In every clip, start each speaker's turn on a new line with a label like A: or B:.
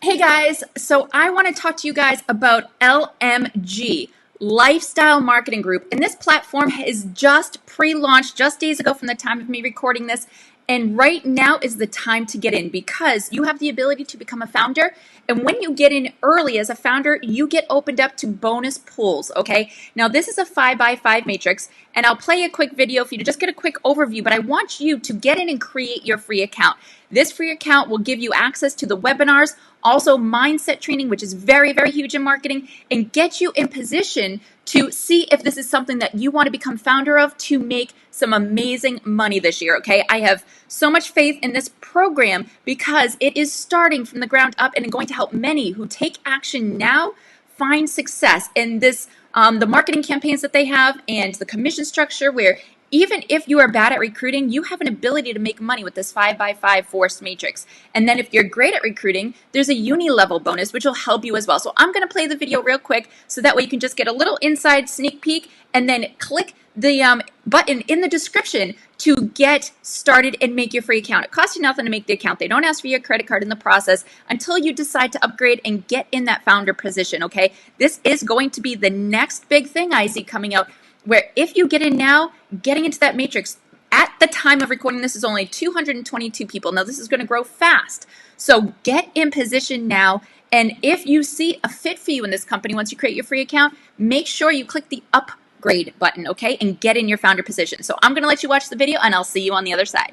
A: Hey guys, so I want to talk to you guys about LMG, Lifestyle Marketing Group. And this platform is just pre launched just days ago from the time of me recording this. And right now is the time to get in because you have the ability to become a founder. And when you get in early as a founder, you get opened up to bonus pools. Okay. Now, this is a 5x5 matrix, and I'll play a quick video for you to just get a quick overview. But I want you to get in and create your free account. This free account will give you access to the webinars, also mindset training, which is very, very huge in marketing, and get you in position to see if this is something that you want to become founder of to make some amazing money this year. Okay. I have so much faith in this program because it is starting from the ground up and going to help many who take action now find success in this, the marketing campaigns that they have and the commission structure where even if you are bad at recruiting, you have an ability to make money with this 5x5 forced matrix. And then if you're great at recruiting, there's a uni level bonus, which will help you as well. So I'm going to play the video real quick so that way you can just get a little inside sneak peek and then click the button in the description to get started and make your free account. It costs you nothing to make the account. They don't ask for your credit card in the process until you decide to upgrade and get in that founder position, okay? This is going to be the next big thing I see coming out, where if you get in now, getting into that matrix, at the time of recording this is only 222 people. Now this is going to grow fast. So get in position now. And if you see a fit for you in this company, once you create your free account, make sure you click the upgrade button, okay? And get in your founder position. So I'm going to let you watch the video and I'll see you on the other side.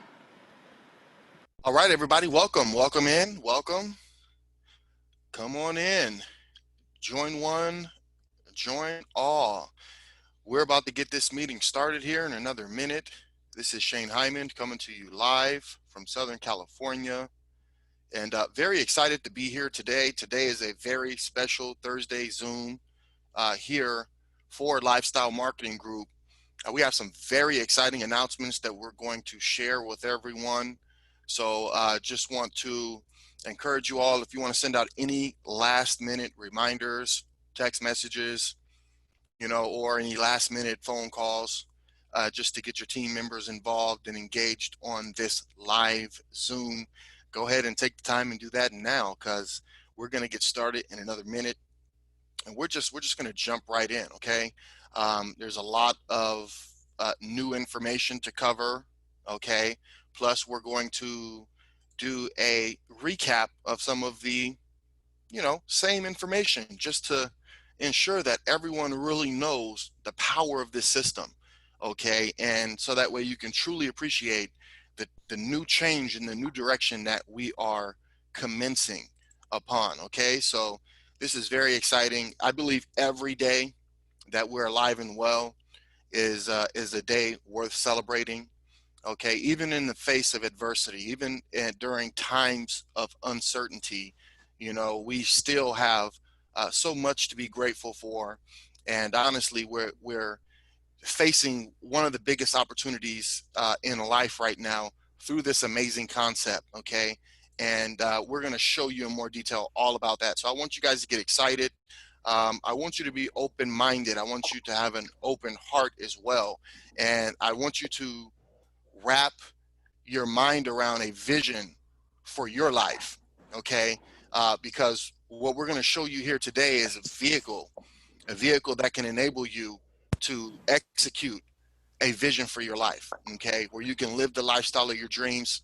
B: All right, everybody, welcome. Welcome in. Welcome. Come on in. Join one, join all. We're about to get this meeting started here in another minute. This is Shane Hyman coming to you live from Southern California, and very excited to be here today. Today is a very special Thursday Zoom here for Lifestyle Marketing Group. We have some very exciting announcements that we're going to share with everyone. So just want to encourage you all, if you want to send out any last minute reminders, text messages, or any last minute phone calls, just to get your team members involved and engaged on this live Zoom, go ahead and take the time and do that now, because we're going to get started in another minute. And we're just going to jump right in. Okay. There's a lot of new information to cover. Okay. Plus we're going to do a recap of some of the, same information, just to ensure that everyone really knows the power of this system. Okay. And so that way you can truly appreciate the new change and the new direction that we are commencing upon. Okay. So this is very exciting. I believe every day that we're alive and well is a day worth celebrating. Okay. Even in the face of adversity, even during times of uncertainty, we still have so much to be grateful for. And honestly, we're facing one of the biggest opportunities in life right now through this amazing concept. Okay. And we're going to show you in more detail all about that. So I want you guys to get excited. I want you to be open-minded. I want you to have an open heart as well. And I want you to wrap your mind around a vision for your life. Okay. Because what we're going to show you here today is a vehicle that can enable you to execute a vision for your life. Okay. Where you can live the lifestyle of your dreams.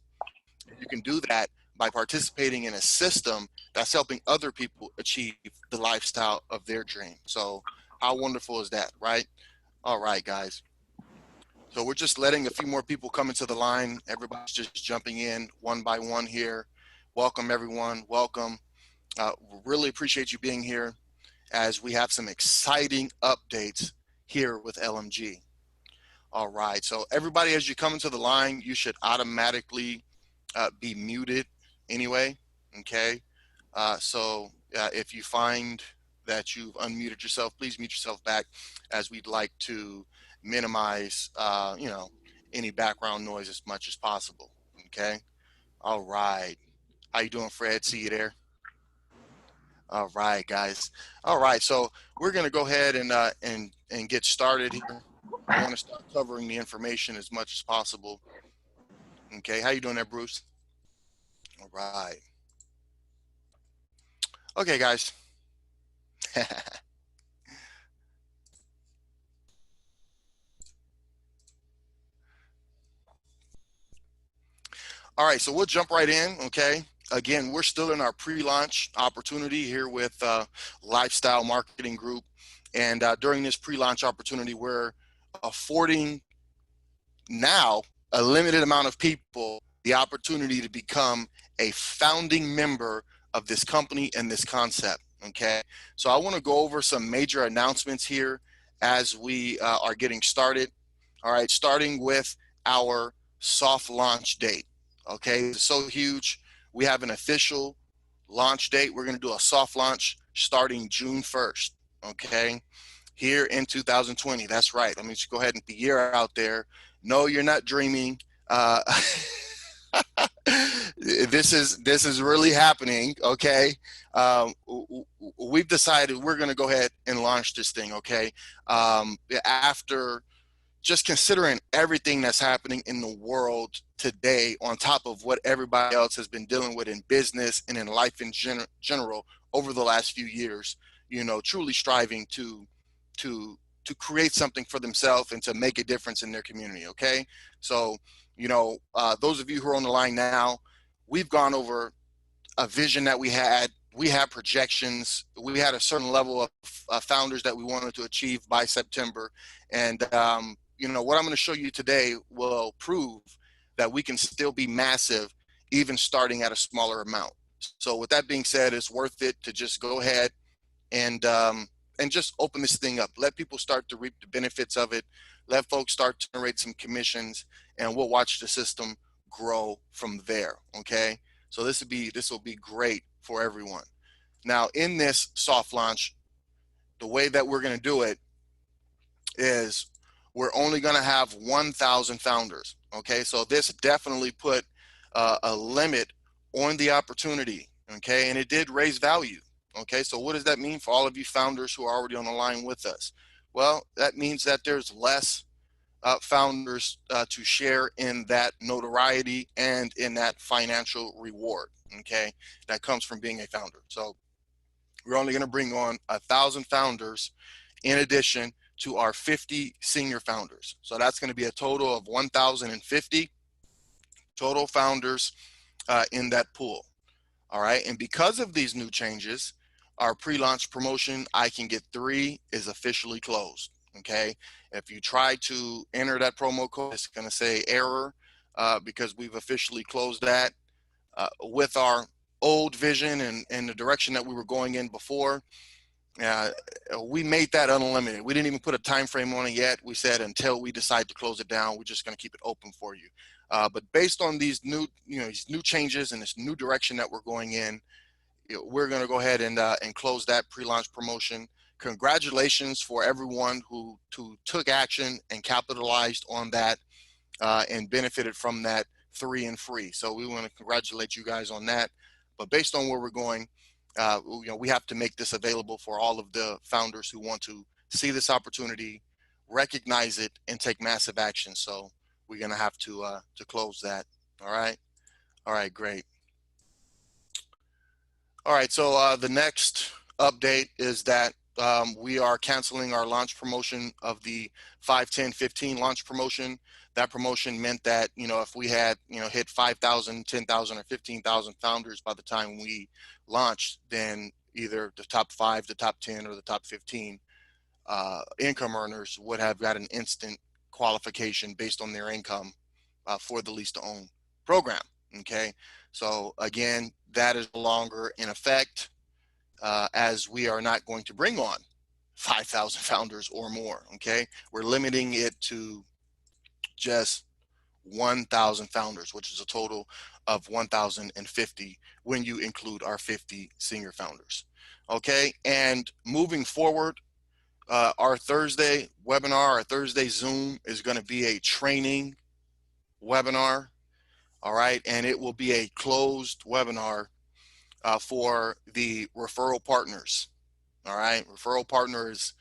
B: You can do that by participating in a system that's helping other people achieve the lifestyle of their dream. So how wonderful is that, right? All right, guys. So we're just letting a few more people come into the line. Everybody's just jumping in one by one here. Welcome, everyone. Welcome. Really appreciate you being here as we have some exciting updates here with LMG. All right. So everybody, as you come into the line, you should automatically be muted anyway. Okay. So if you find that you've unmuted yourself, please mute yourself back, as we'd like to minimize, any background noise as much as possible. Okay. All right. How you doing, Fred? See you there. All right, guys. All right. So we're going to go ahead and get started here. I want to start covering the information as much as possible. Okay. How you doing there, Bruce? All right. Okay, guys. All right, so we'll jump right in, okay? Again, we're still in our pre-launch opportunity here with Lifestyle Marketing Group. And during this pre-launch opportunity, we're affording now a limited amount of people the opportunity to become a founding member of this company and this concept, okay? So I want to go over some major announcements here as we are getting started. All right, starting with our soft launch date. Okay, it's so huge. We have an official launch date. We're going to do a soft launch starting June 1st. Okay, here in 2020. That's right. Let me just go ahead and put the year out there. No, you're not dreaming. Uh, this is really happening. Okay, we've decided we're going to go ahead and launch this thing. Okay, after just considering everything that's happening in the world today, on top of what everybody else has been dealing with in business and in life in general over the last few years, truly striving to create something for themselves and to make a difference in their community. Okay, so those of you who are on the line now, we've gone over a vision that we had. We had projections. We had a certain level of founders that we wanted to achieve by September. And, what I'm going to show you today will prove that we can still be massive, even starting at a smaller amount. So with that being said, it's worth it to just go ahead and just open this thing up. Let people start to reap the benefits of it. Let folks start to generate some commissions, and we'll watch the system grow from there. Okay. So this will be great for everyone. Now, in this soft launch, the way that we're going to do it is we're only going to have 1,000 founders. Okay, so this definitely put a limit on the opportunity. Okay, and it did raise value. Okay, so what does that mean for all of you founders who are already on the line with us? Well, that means that there's less founders to share in that notoriety and in that financial reward. Okay, that comes from being a founder. So we're only going to bring on 1,000 founders in addition to our 50 senior founders. So that's going to be a total of 1,050 total founders in that pool. All right. And because of these new changes, our pre-launch promotion, I Can Get 3, is officially closed. Okay. If you try to enter that promo code, it's going to say error because we've officially closed that. With our old vision and the direction that we were going in before, uh, we made that unlimited. We didn't even put a time frame on it yet. We said until we decide to close it down, we're just going to keep it open for you. But based on these these new changes and this new direction that we're going in, we're going to go ahead and close that pre-launch promotion. Congratulations for everyone who took action and capitalized on that and benefited from that 3 and free. So we want to congratulate you guys on that. But based on where we're going, we have to make this available for all of the founders who want to see this opportunity, recognize it, and take massive action. So we're going to have to close that. All right. All right. Great. All right. So the next update is that we are canceling our launch promotion of the 5, 10, 15 launch promotion. That promotion meant that, if we had, hit 5,000, 10,000, or 15,000 founders by the time we launched, then either the top 5, the top 10, or the top 15 income earners would have got an instant qualification based on their income for the lease to own program. Okay. So again, that is no longer in effect as we are not going to bring on 5,000 founders or more. Okay. We're limiting it to just 1,000 founders, which is a total of 1,050 when you include our 50 senior founders. Okay. And moving forward, our Thursday webinar, our Thursday Zoom is going to be a training webinar. All right. And it will be a closed webinar for the referral partners. All right. Referral partners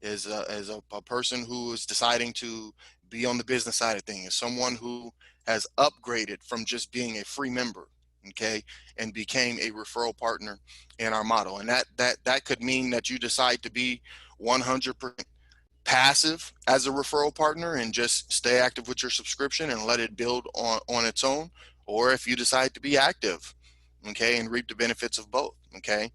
B: is a person who is deciding to be on the business side of things, someone who has upgraded from just being a free member. okay, and became a referral partner in our model. And that could mean that you decide to be 100% passive as a referral partner and just stay active with your subscription and let it build on its own, or if you decide to be active, okay, and reap the benefits of both, okay,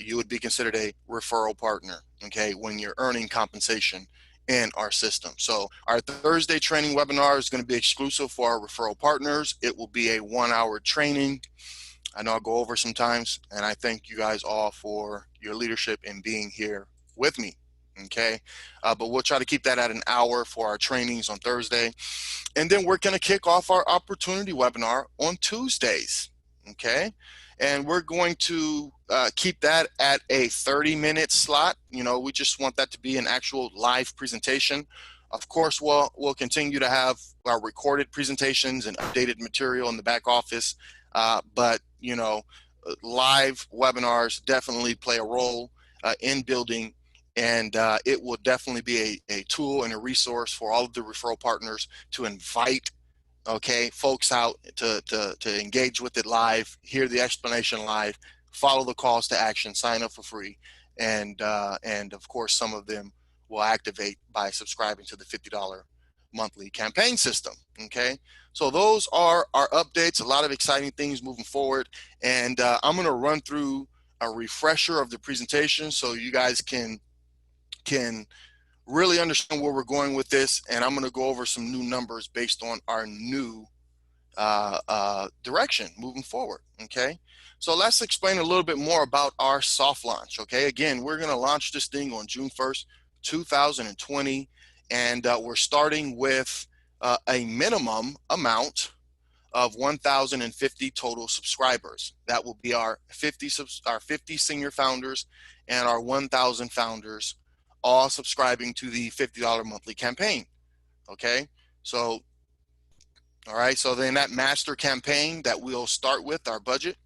B: you would be considered a referral partner, okay, when you're earning compensation in our system. So our Thursday training webinar is going to be exclusive for our referral partners. It will be a 1-hour training. I know I go over sometimes, and I thank you guys all for your leadership in being here with me. Okay, but we'll try to keep that at an hour for our trainings on Thursday. And then we're going to kick off our opportunity webinar on Tuesdays. Okay, and we're going to keep that at a 30-minute slot. You know, we just want that to be an actual live presentation. Of course, we'll continue to have our recorded presentations and updated material in the back office, but you know, live webinars definitely play a role in building, and it will definitely be a tool and a resource for all of the referral partners to invite, okay, folks out to engage with it live, hear the explanation live, follow the calls to action, sign up for free, and of course some of them will activate by subscribing to the $50 monthly campaign system. Okay, so those are our updates. A lot of exciting things moving forward, and I'm going to run through a refresher of the presentation so you guys can really understand where we're going with this, and I'm going to go over some new numbers based on our new direction moving forward. Okay, so let's explain a little bit more about our soft launch. Okay, again, we're going to launch this thing on June 1st, 2020, and we're starting with a minimum amount of 1,050 total subscribers. That will be our 50 senior founders and our 1,000 founders, all subscribing to the $50 monthly campaign. Okay, so all right, so then that master campaign that we'll start with, our budget,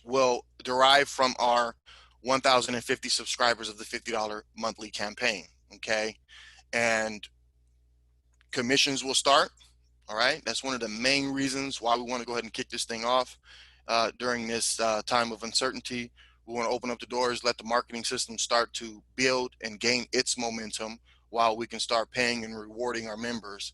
B: will derive from our 1,050 subscribers of the $50 monthly campaign. Okay, and commissions will start. All right, that's one of the main reasons why we want to go ahead and kick this thing off during this time of uncertainty. We want to open up the doors, let the marketing system start to build and gain its momentum while we can start paying and rewarding our members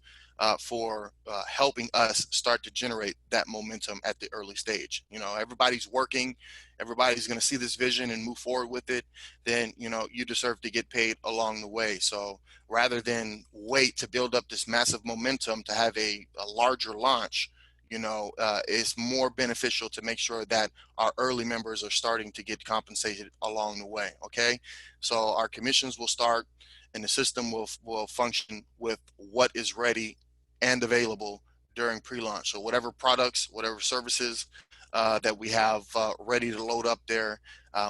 B: for helping us start to generate that momentum at the early stage. You know, everybody's working, everybody's going to see this vision and move forward with it. Then, you know, you deserve to get paid along the way. So rather than wait to build up this massive momentum to have a larger launch, you know, it's more beneficial to make sure that our early members are starting to get compensated along the way. Okay, so our commissions will start, and the system will function with what is ready and available during pre-launch. So whatever products, whatever services that we have ready to load up there,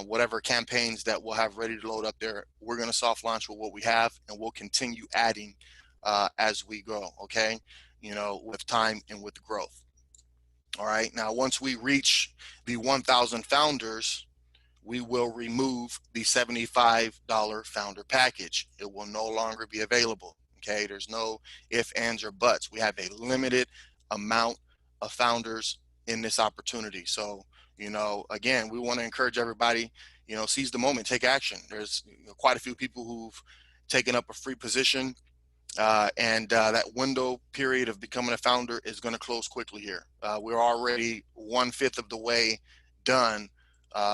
B: whatever campaigns that we'll have ready to load up there, we're going to soft launch with what we have, and we'll continue adding as we go. Okay, you know, with time and with growth. All right, now once we reach the 1,000 founders, we will remove the $75 founder package. It will no longer be available. Okay, there's no ifs, ands, or buts. We have a limited amount of founders in this opportunity. So, you know, again, we want to encourage everybody, you know, seize the moment, take action. There's quite a few people who've taken up a free position, and that window period of becoming a founder is going to close quickly here. We're already 1/5 of the way done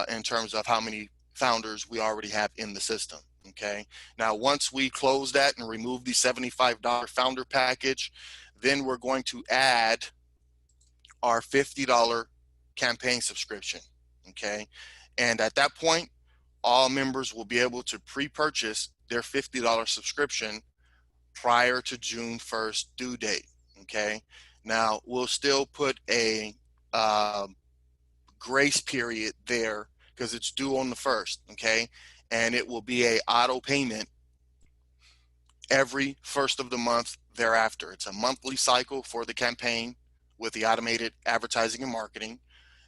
B: in terms of how many founders we already have in the system. Okay, now once we close that and remove the $75 founder package, then we're going to add our $50 campaign subscription. Okay, and at that point, all members will be able to pre-purchase their $50 subscription prior to June 1st due date. Okay, now we'll still put a grace period there because it's due on the 1st. Okay, and it will be a auto payment every 1st of the month thereafter. It's a monthly cycle for the campaign with the automated advertising and marketing,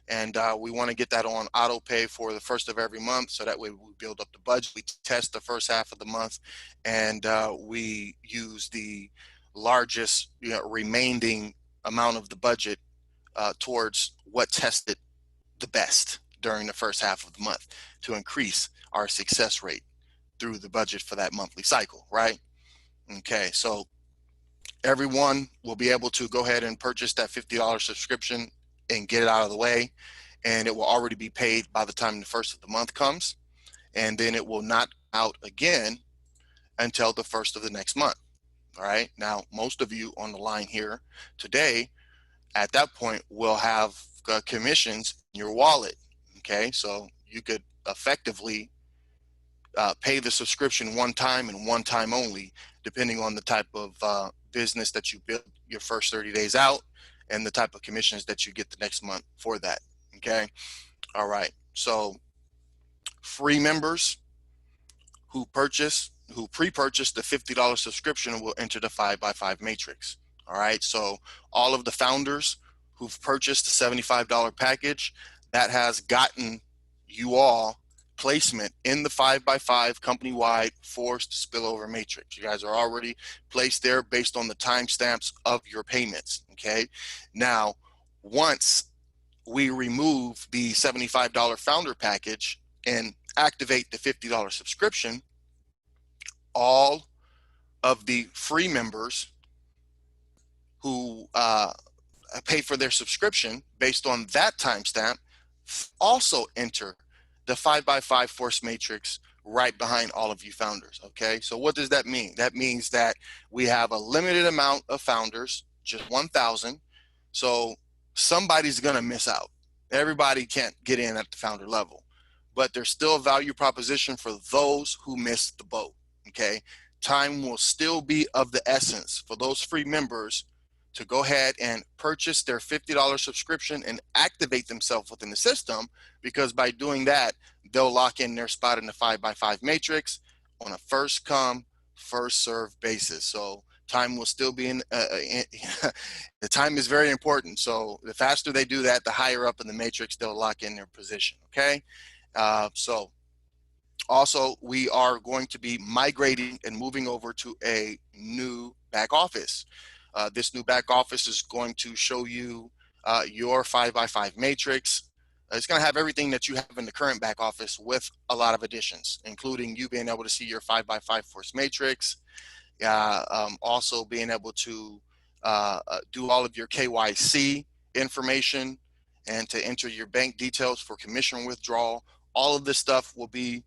B: and we want to get that on auto pay for the 1st of every month, so that way we build up the budget, we test the first half of the month, and we use the largest remaining amount of the budget towards what tested the best during the first half of the month to increase our success rate through the budget for that monthly cycle, right? Okay, so everyone will be able to go ahead and purchase that $50 subscription and get it out of the way, and it will already be paid by the time the first of the month comes, and then it will not out again until the first of the next month. All right, now most of you on the line here today at that point will have commissions in your wallet. Okay, so you could effectively pay the subscription one time and one time only, depending on the type of business that you build your first 30 days out and the type of commissions that you get the next month for that. Okay, all right, so free members who pre-purchase the $50 subscription will enter the 5x5 matrix. All right, so all of the founders who've purchased the $75 package, that has gotten you all placement in the 5x5 company-wide forced spillover matrix. You guys are already placed there based on the timestamps of your payments. Okay, now once we remove the $75 founder package and activate the $50 subscription, all of the free members who pay for their subscription based on that timestamp also enter the 5x5 force matrix right behind all of you founders. Okay, so what does that mean? That means that we have a limited amount of founders, just 1,000. So somebody's going to miss out. Everybody can't get in at the founder level, but there's still a value proposition for those who missed the boat. Okay, time will still be of the essence for those free members to go ahead and purchase their $50 subscription and activate themselves within the system, because by doing that, they'll lock in their spot in the 5x5 matrix on a first come, first serve basis. So time will still be the time is very important. So the faster they do that, the higher up in the matrix they'll lock in their position. Okay, so also we are going to be migrating and moving over to a new back office. This new back office is going to show you your 5x5 matrix. It's going to have everything that you have in the current back office with a lot of additions, including you being able to see your 5x5 force matrix, also being able to do all of your KYC information and to enter your bank details for commission withdrawal. All of this stuff will be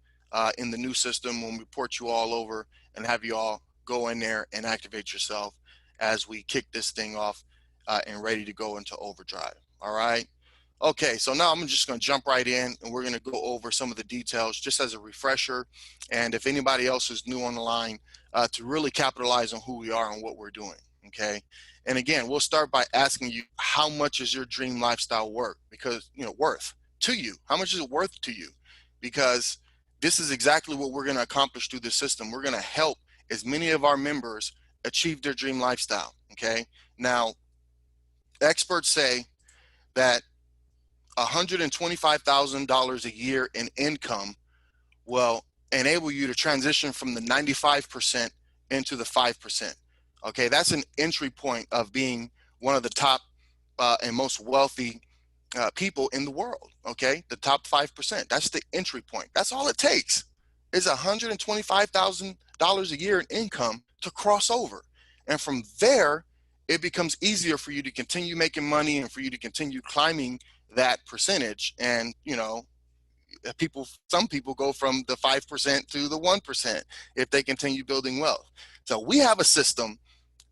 B: in the new system when we port you all over and have you all go in there and activate yourself as we kick this thing off and ready to go into overdrive. All right. Okay, so now I'm just going to jump right in and we're going to go over some of the details just as a refresher. And if anybody else is new on the line, to really capitalize on who we are and what we're doing. Okay. And again, we'll start by asking you, how much is your dream lifestyle worth? Because, worth to you. How much is it worth to you? Because this is exactly what we're going to accomplish through this system. We're going to help as many of our members achieve their dream lifestyle. Okay. Now, experts say that $125,000 a year in income will enable you to transition from the 95% into the 5%. Okay, that's an entry point of being one of the top and most wealthy people in the world. Okay, the top 5%. That's the entry point. That's all it takes is $125,000 a year in income to cross over. And from there, it becomes easier for you to continue making money and for you to continue climbing that percentage. And, some people go from the 5% to the 1% if they continue building wealth. So we have a system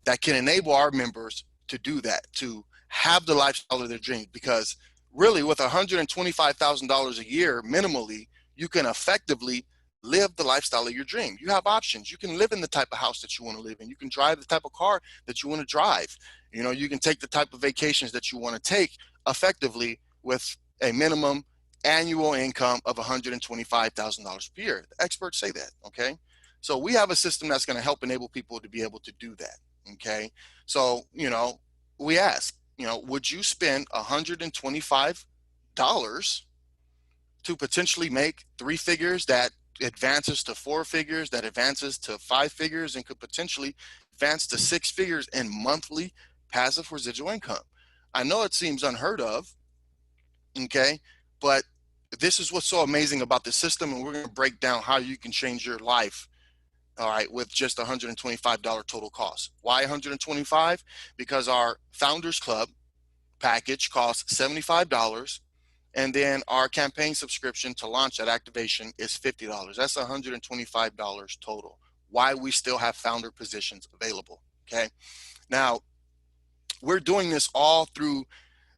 B: that can enable our members to do that, to have the lifestyle of their dreams, because really with $125,000 a year minimally, you can effectively live the lifestyle of your dream. You have options. You can live in the type of house that you want to live in. You can drive the type of car that you want to drive. You can take the type of vacations that you want to take effectively with a minimum annual income of $125,000 per year. The experts say that. Okay, so we have a system that's going to help enable people to be able to do that. Okay, so we ask, would you spend $125 to potentially make 3 figures that advances to 4 figures, that advances to 5 figures, and could potentially advance to 6 figures in monthly passive residual income? I know it seems unheard of, okay, but this is what's so amazing about the system, and we're going to break down how you can change your life, all right, with just $125 total cost. Why 125? Because our Founders Club package costs $75, and then our campaign subscription to launch that activation is $50. That's $125 total. Why we still have founder positions available, okay? Now, we're doing this all through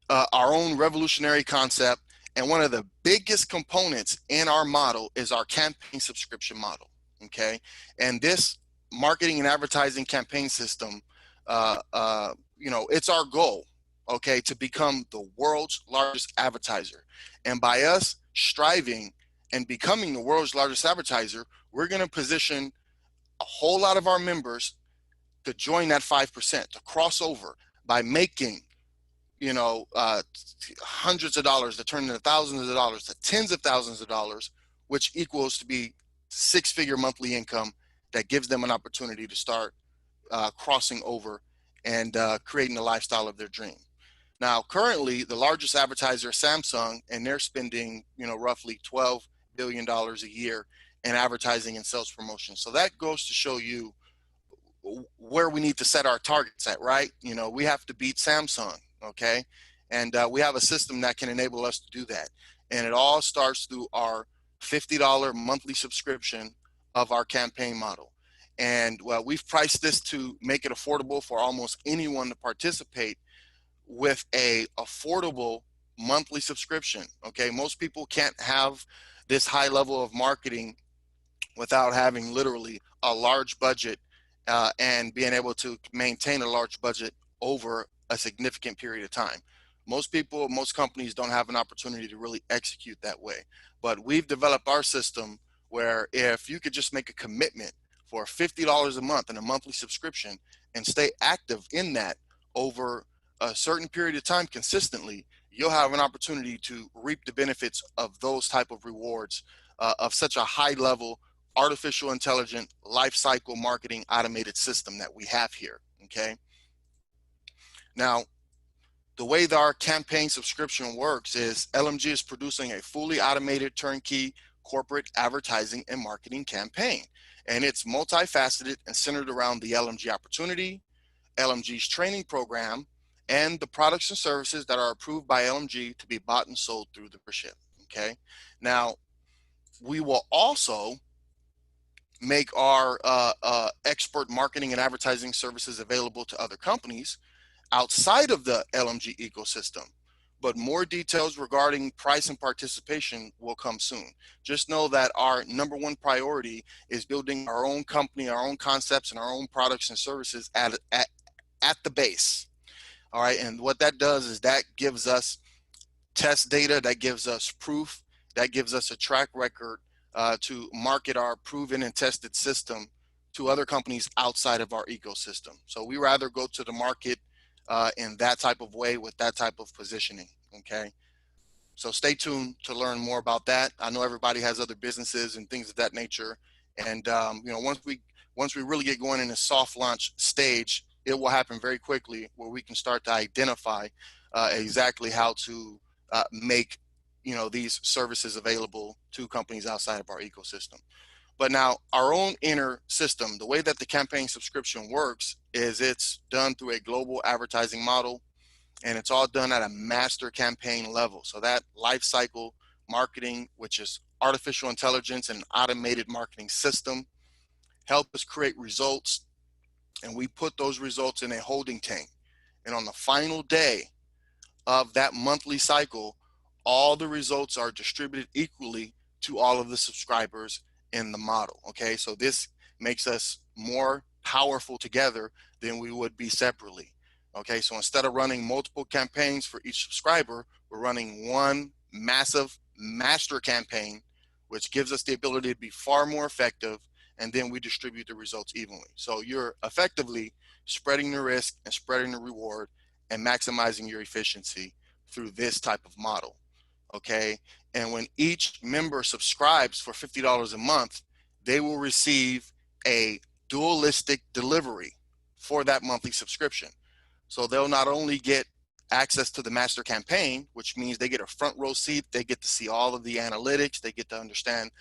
B: our own revolutionary concept, and one of the biggest components in our model is our campaign subscription model, okay? And this marketing and advertising campaign system, it's our goal, okay, to become the world's largest advertiser. And by us striving and becoming the world's largest advertiser, we're going to position a whole lot of our members to join that 5%, to cross over by making hundreds of dollars that turn into thousands of dollars to tens of thousands of dollars, which equals to be six-figure monthly income that gives them an opportunity to start crossing over and creating the lifestyle of their dream. Now, currently, the largest advertiser is Samsung, and they're spending, roughly $12 billion a year in advertising and sales promotion. So that goes to show you where we need to set our targets at, right? We have to beat Samsung, okay? And we have a system that can enable us to do that. And it all starts through our $50 monthly subscription of our campaign model. And we've priced this to make it affordable for almost anyone to participate with a affordable monthly subscription, okay? Most people can't have this high level of marketing without having literally a large budget and being able to maintain a large budget over a significant period of time. Most companies don't have an opportunity to really execute that way. But we've developed our system where if you could just make a commitment for $50 a month in a monthly subscription and stay active in that over a certain period of time consistently, you'll have an opportunity to reap the benefits of those type of rewards of such a high level artificial intelligent life cycle marketing automated system that we have here, okay? Now, the way that our campaign subscription works is LMG is producing a fully automated turnkey corporate advertising and marketing campaign. And it's multifaceted and centered around the LMG opportunity, LMG's training program, and the products and services that are approved by LMG to be bought and sold through the membership, okay? Now, we will also make our expert marketing and advertising services available to other companies outside of the LMG ecosystem. But more details regarding price and participation will come soon. Just know that our number one priority is building our own company, our own concepts, and our own products and services at the base. All right, and what that does is that gives us test data, that gives us proof, that gives us a track record to market our proven and tested system to other companies outside of our ecosystem. So we rather go to the market in that type of way with that type of positioning, okay? So stay tuned to learn more about that. I know everybody has other businesses and things of that nature. And once we really get going in a soft launch stage, it will happen very quickly where we can start to identify exactly how to make these services available to companies outside of our ecosystem. But now our own inner system, the way that the campaign subscription works is it's done through a global advertising model, and it's all done at a master campaign level. So that life cycle marketing, which is artificial intelligence and automated marketing system, help us create results, and we put those results in a holding tank. And on the final day of that monthly cycle, all the results are distributed equally to all of the subscribers in the model, okay? So this makes us more powerful together than we would be separately, okay? So instead of running multiple campaigns for each subscriber, we're running one massive master campaign, which gives us the ability to be far more effective, and then we distribute the results evenly. So you're effectively spreading the risk and spreading the reward and maximizing your efficiency through this type of model, okay? And when each member subscribes for $50 a month, they will receive a dualistic delivery for that monthly subscription. So they'll not only get access to the master campaign, which means they get a front row seat. They get to see all of the analytics. They get to understand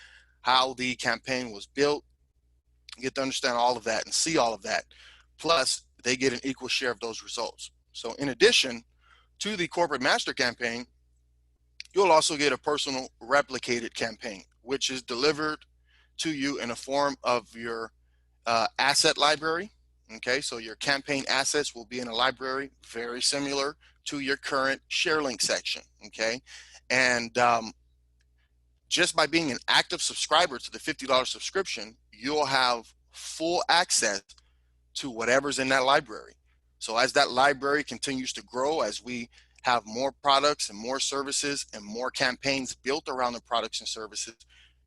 B: how the campaign was built, get to understand all of that and see all of that. Plus, they get an equal share of those results. So in addition to the corporate master campaign, you'll also get a personal replicated campaign, which is delivered to you in a form of your asset library. Okay, so your campaign assets will be in a library very similar to your current ShareLink section. Okay, and just by being an active subscriber to the $50 subscription, you'll have full access to whatever's in that library. So as that library continues to grow, as we have more products and more services and more campaigns built around the products and services,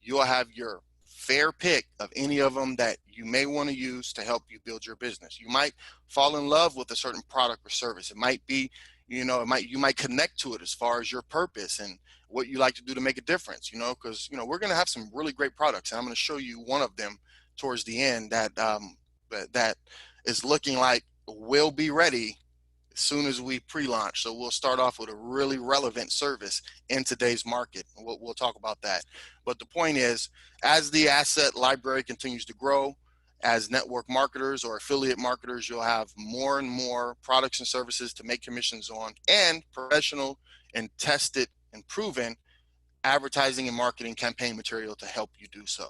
B: you'll have your fair pick of any of them that you may want to use to help you build your business. You might fall in love with a certain product or service. It might be, you might connect to it as far as your purpose and what you like to do to make a difference, because, we're going to have some really great products, and I'm going to show you one of them towards the end that is looking like will be ready as soon as we pre-launch. So we'll start off with a really relevant service in today's market. We'll talk about that. But the point is, as the asset library continues to grow, as network marketers or affiliate marketers, you'll have more and more products and services to make commissions on, and professional and tested and proven advertising and marketing campaign material to help you do so.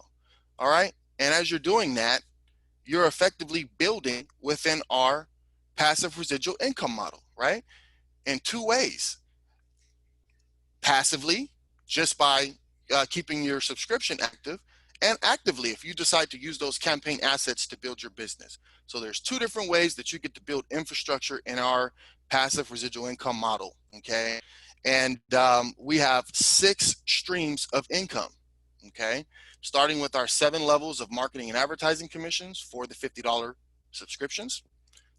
B: All right. And as you're doing that, you're effectively building within our passive residual income model, right? In two ways. Passively, just by keeping your subscription active, and actively if you decide to use those campaign assets to build your business. So there's two different ways that you get to build infrastructure in our passive residual income model, okay? And we have 6 streams of income, okay? Starting with our 7 levels of marketing and advertising commissions for the $50 subscriptions,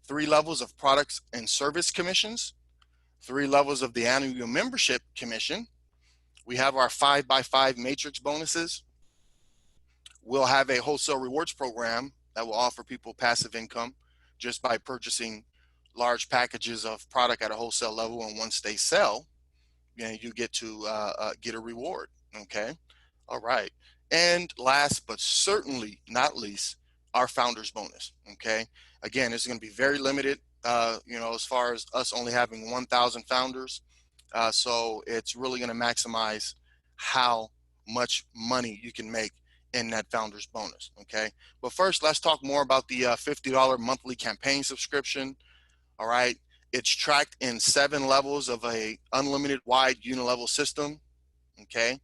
B: 3 levels of products and service commissions, 3 levels of the annual membership commission. We have our 5x5 matrix bonuses. We'll have a wholesale rewards program that will offer people passive income just by purchasing large packages of product at a wholesale level, and once they sell, you get to get a reward. Okay. All right. And last but certainly not least, our founders bonus. Okay. Again, it's going to be very limited, as far as us only having 1,000 founders. So it's really going to maximize how much money you can make in that founders bonus. Okay. But first, let's talk more about the $50 monthly campaign subscription. All right. It's tracked in 7 levels of a unlimited wide unilevel system. Okay.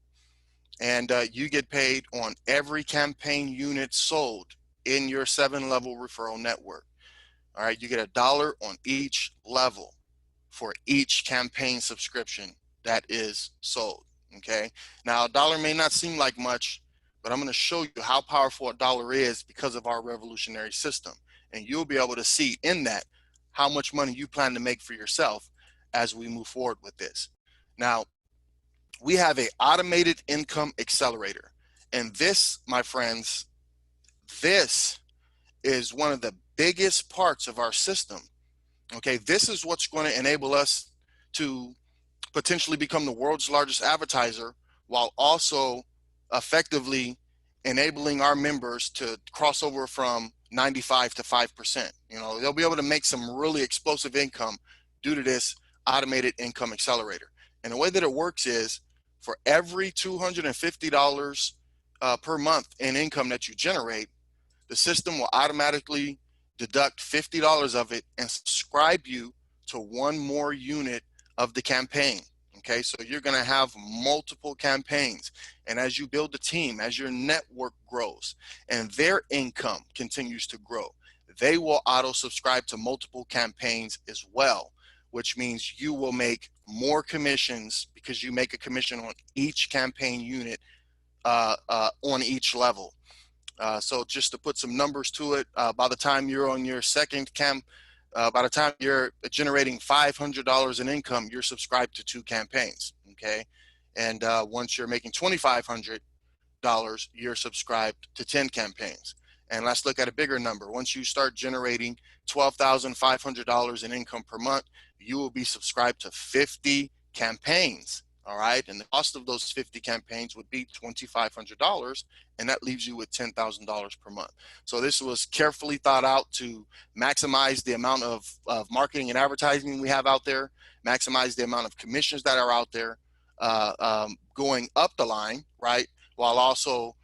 B: And you get paid on every campaign unit sold in your 7-level referral network. All right. You get $1 on each level for each campaign subscription that is sold. Okay. Now, $1 may not seem like much, but I'm going to show you how powerful $1 is because of our revolutionary system. And you'll be able to see in that how much money you plan to make for yourself as we move forward with this. Now, we have an automated income accelerator. And this, my friends, this is one of the biggest parts of our system. Okay, this is what's going to enable us to potentially become the world's largest advertiser, while also effectively enabling our members to cross over from 95 to 5%. They'll be able to make some really explosive income due to this automated income accelerator. And the way that it works is, for every $250 per month in income that you generate, the system will automatically deduct $50 of it and subscribe you to 1 more unit of the campaign. Okay, so you're going to have multiple campaigns. And as you build a team, as your network grows and their income continues to grow, they will auto subscribe to multiple campaigns as well, which means you will make more commissions because you make a commission on each campaign unit on each level. So just to put some numbers to it, by the time you're on your second by the time you're generating $500 in income, you're subscribed to 2 campaigns. Okay. And once you're making $2,500, you're subscribed to 10 campaigns. And let's look at a bigger number. Once you start generating $12,500 in income per month, you will be subscribed to 50 campaigns. All right. And the cost of those 50 campaigns would be $2,500. And that leaves you with $10,000 per month. So this was carefully thought out to maximize the amount of marketing and advertising we have out there, maximize the amount of commissions that are out there, going up the line, right? While also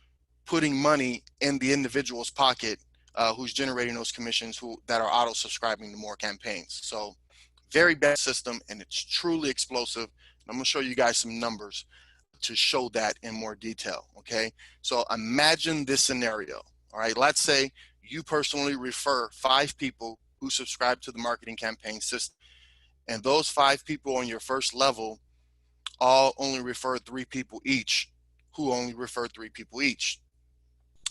B: putting money in the individual's pocket who's generating those commissions that are auto subscribing to more campaigns. So very best system, and it's truly explosive. I'm going to show you guys some numbers to show that in more detail. Okay, so imagine this scenario. All right, let's say you personally refer 5 people who subscribe to the marketing campaign system, and those 5 people on your first level all only refer 3 people each, who only refer 3 people each.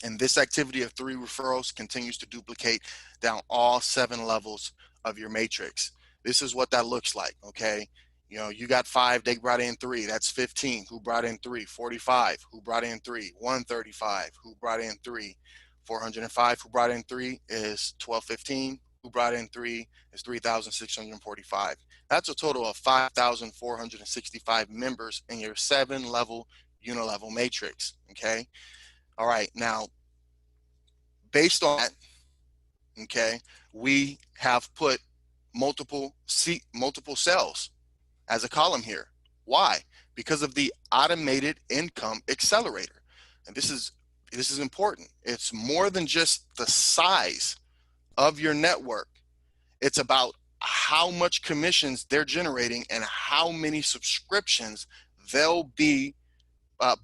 B: And this activity of 3 referrals continues to duplicate down all 7 levels of your matrix. This is what that looks like. Okay, you know, you got 5, they brought in 3, that's 15. Who brought in 3? 45. Who brought in 3? 135. Who brought in 3? 405. Who brought in 3 is 1215. Who brought in 3 is 3,645. That's a total of 5,465 members in your 7-level unilevel matrix. Okay, all right, now based on that, okay, we have put multiple cells as a column here. Why? Because of the automated income accelerator. And this is important. It's more than just the size of your network. It's about how much commissions they're generating and how many subscriptions they'll be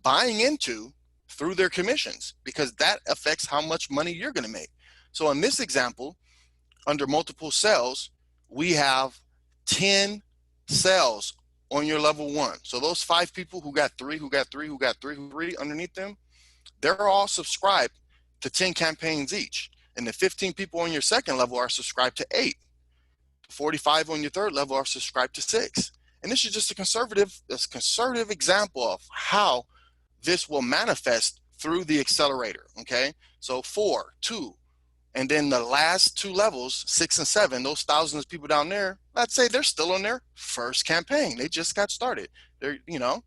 B: buying into through their commissions, because that affects how much money you're going to make. So in this example, under multiple cells, we have 10 cells on your level 1. So those 5 people who got 3, who got 3, who got 3, who 3 underneath them, they're all subscribed to 10 campaigns each. And the 15 people on your second level are subscribed to 8. 45 on your third level are subscribed to 6. And this is just a conservative example of how this will manifest through the accelerator. Okay, so 4, 2, and then the last 2 levels, 6 and 7, those thousands of people down there, let's say they're still on their first campaign. They just got started. They're, you know,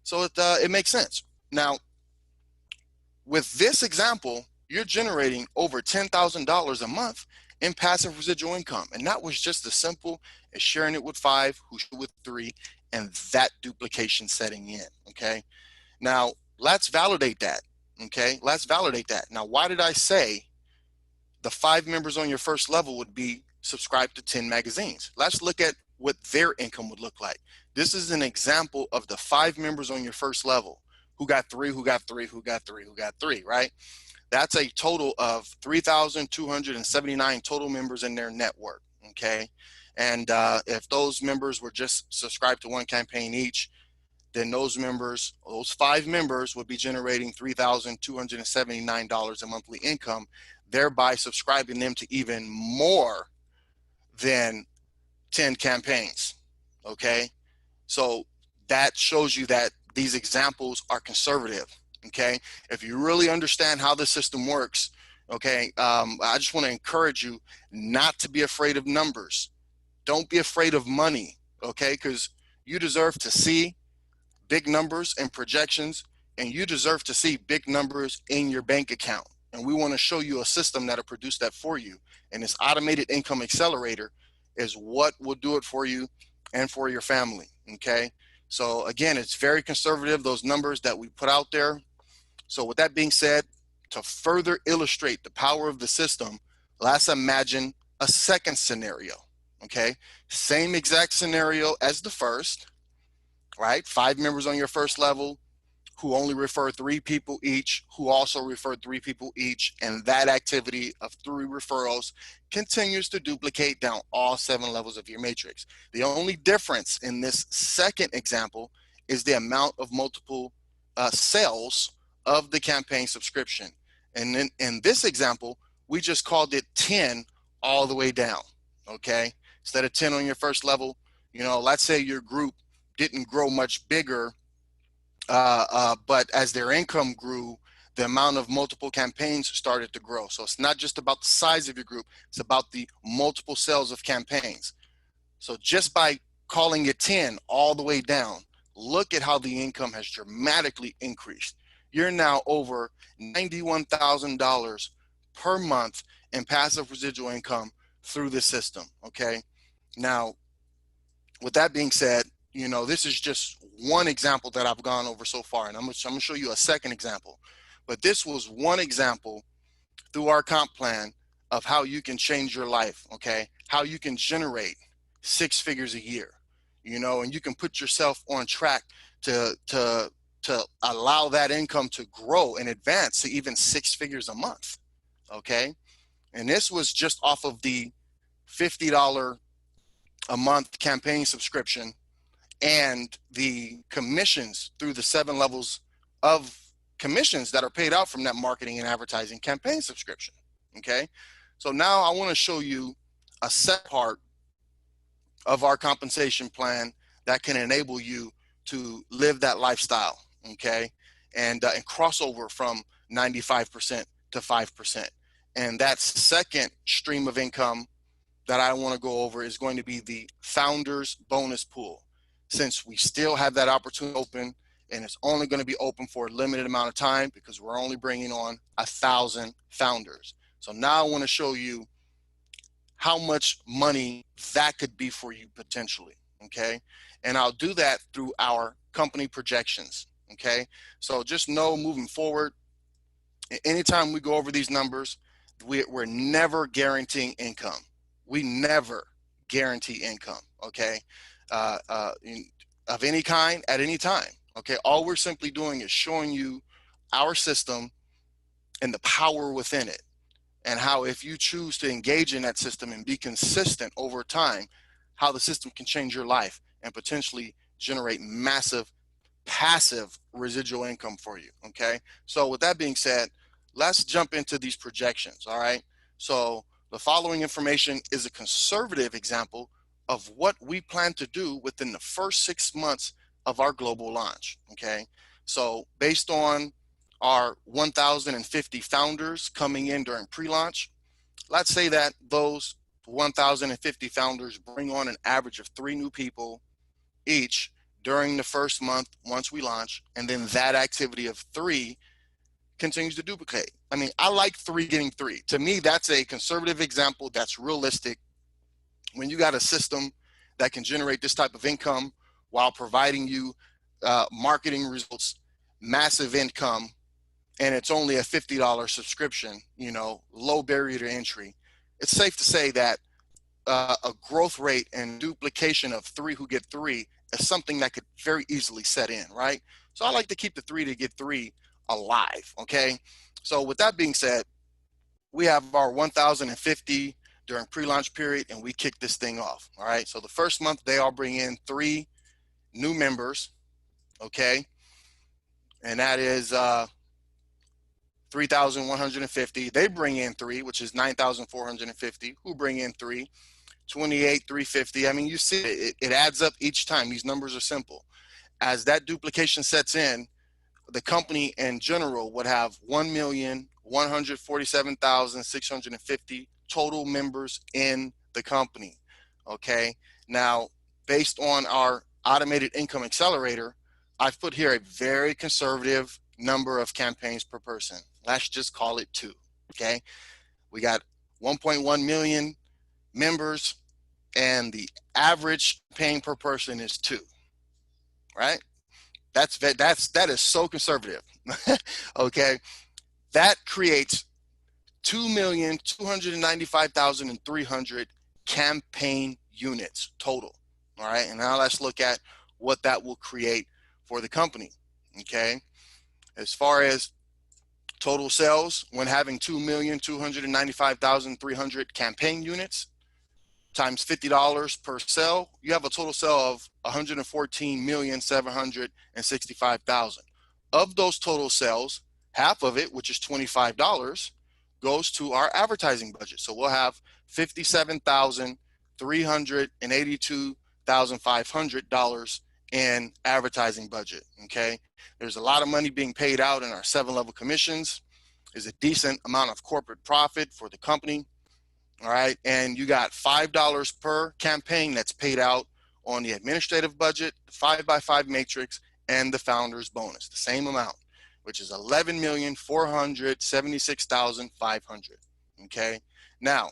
B: so it makes sense. Now, with this example, you're generating over $10,000 a month in passive residual income. And that was just as simple as sharing it with 5, who shared with 3, and that duplication setting in. Okay, now let's validate that. Okay, let's validate that. Now, why did I say the 5 members on your first level would be subscribed to 10 magazines? Let's look at what their income would look like. This is an example of the 5 members on your first level who got 3, who got 3, who got 3, who got 3, right? That's a total of 3,279 total members in their network. Okay, and if those members were just subscribed to 1 campaign each, then those 5 members would be generating $3,279 in monthly income, thereby subscribing them to even more than 10 campaigns. Okay, so that shows you that these examples are conservative. Okay, if you really understand how the system works, okay, I just want to encourage you not to be afraid of numbers. Don't be afraid of money. Okay, because you deserve to see big numbers and projections, and you deserve to see big numbers in your bank account. And we want to show you a system that'll produce that for you. And this automated income accelerator is what will do it for you and for your family. Okay, so again, it's very conservative, those numbers that we put out there. So with that being said, to further illustrate the power of the system, let's imagine a second scenario. Okay, same exact scenario as the first, right? 5 members on your first level who only refer 3 people each, who also refer 3 people each, and that activity of 3 referrals continues to duplicate down all 7 levels of your matrix. The only difference in this second example is the amount of multiple sales of the campaign subscription. And then in this example, we just called it 10 all the way down. Okay, instead of 10 on your first level, you know, let's say your group didn't grow much bigger, but as their income grew, the amount of multiple campaigns started to grow. So it's not just about the size of your group, it's about the multiple sales of campaigns. So just by calling it 10 all the way down, look at how the income has dramatically increased. You're now over $91,000 per month in passive residual income through the system, okay? Now, with that being said, you know, this is just one example that I've gone over so far, and I'm gonna show you a second example. But this was one example through our comp plan of how you can change your life, okay? How you can generate 6 figures a year, you know, and you can put yourself on track to allow that income to grow and advance to even 6 figures a month, okay? And this was just off of the $50 a month campaign subscription and the commissions through the 7 levels of commissions that are paid out from that marketing and advertising campaign subscription, okay? So now I want to show you a set part of our compensation plan that can enable you to live that lifestyle, okay? And cross over from 95% to 5%. And that second stream of income that I want to go over is going to be the founders bonus pool. Since we still have that opportunity open, and it's only going to be open for a limited amount of time because we're only bringing on 1,000 founders. So now I want to show you how much money that could be for you potentially, okay? And I'll do that through our company projections, okay? So just know moving forward, anytime we go over these numbers, we're never guaranteeing income. We never guarantee income, okay? Of any kind at any time, okay? All we're simply doing is showing you our system and the power within it, and how if you choose to engage in that system and be consistent over time, how the system can change your life and potentially generate massive passive residual income for you, okay? So with that being said, let's jump into these projections, all right? So the following information is a conservative example of what we plan to do within the first 6 months of our global launch, okay? So based on our 1,050 founders coming in during pre-launch, let's say that those 1,050 founders bring on an average of 3 new people each during the first month once we launch, and then that activity of 3 continues to duplicate. I mean, I like 3 getting 3. To me, that's a conservative example that's realistic. When you got a system that can generate this type of income while providing you marketing results, massive income, and it's only a $50 subscription, you know, low barrier to entry, it's safe to say that a growth rate and duplication of 3 who get 3 is something that could very easily set in, right? So I like to keep the 3 to get 3 alive, okay? So with that being said, we have our 1,050 during pre-launch period, and we kick this thing off, all right? So the first month, they all bring in 3 new members, okay? And that is 3,150. They bring in 3, which is 9,450, who bring in 3, 28,350. I mean, you see it adds up each time. These numbers are simple. As that duplication sets in, the company in general would have 1,147,650 total members in the company, okay? Now, based on our automated income accelerator, I've put here a very conservative number of campaigns per person. Let's just call it 2, okay? We got 1.1 million members, and the average paying per person is 2, right? That is so conservative. Okay, that creates 2,295,300 campaign units total. All right, and now let's look at what that will create for the company. Okay, as far as total sales, when having 2,295,300 campaign units times $50 per sale, you have a total sale of 114,765,000. Of those total sales, half of it, which is $25, goes to our advertising budget. So we'll have $57,382,500 in advertising budget, okay? There's a lot of money being paid out in our 7-level commissions. There's a decent amount of corporate profit for the company, all right? And you got $5 per campaign that's paid out on the administrative budget, the 5x5 matrix, and the founder's bonus, the same amount, which is $11,476,500, okay? Now,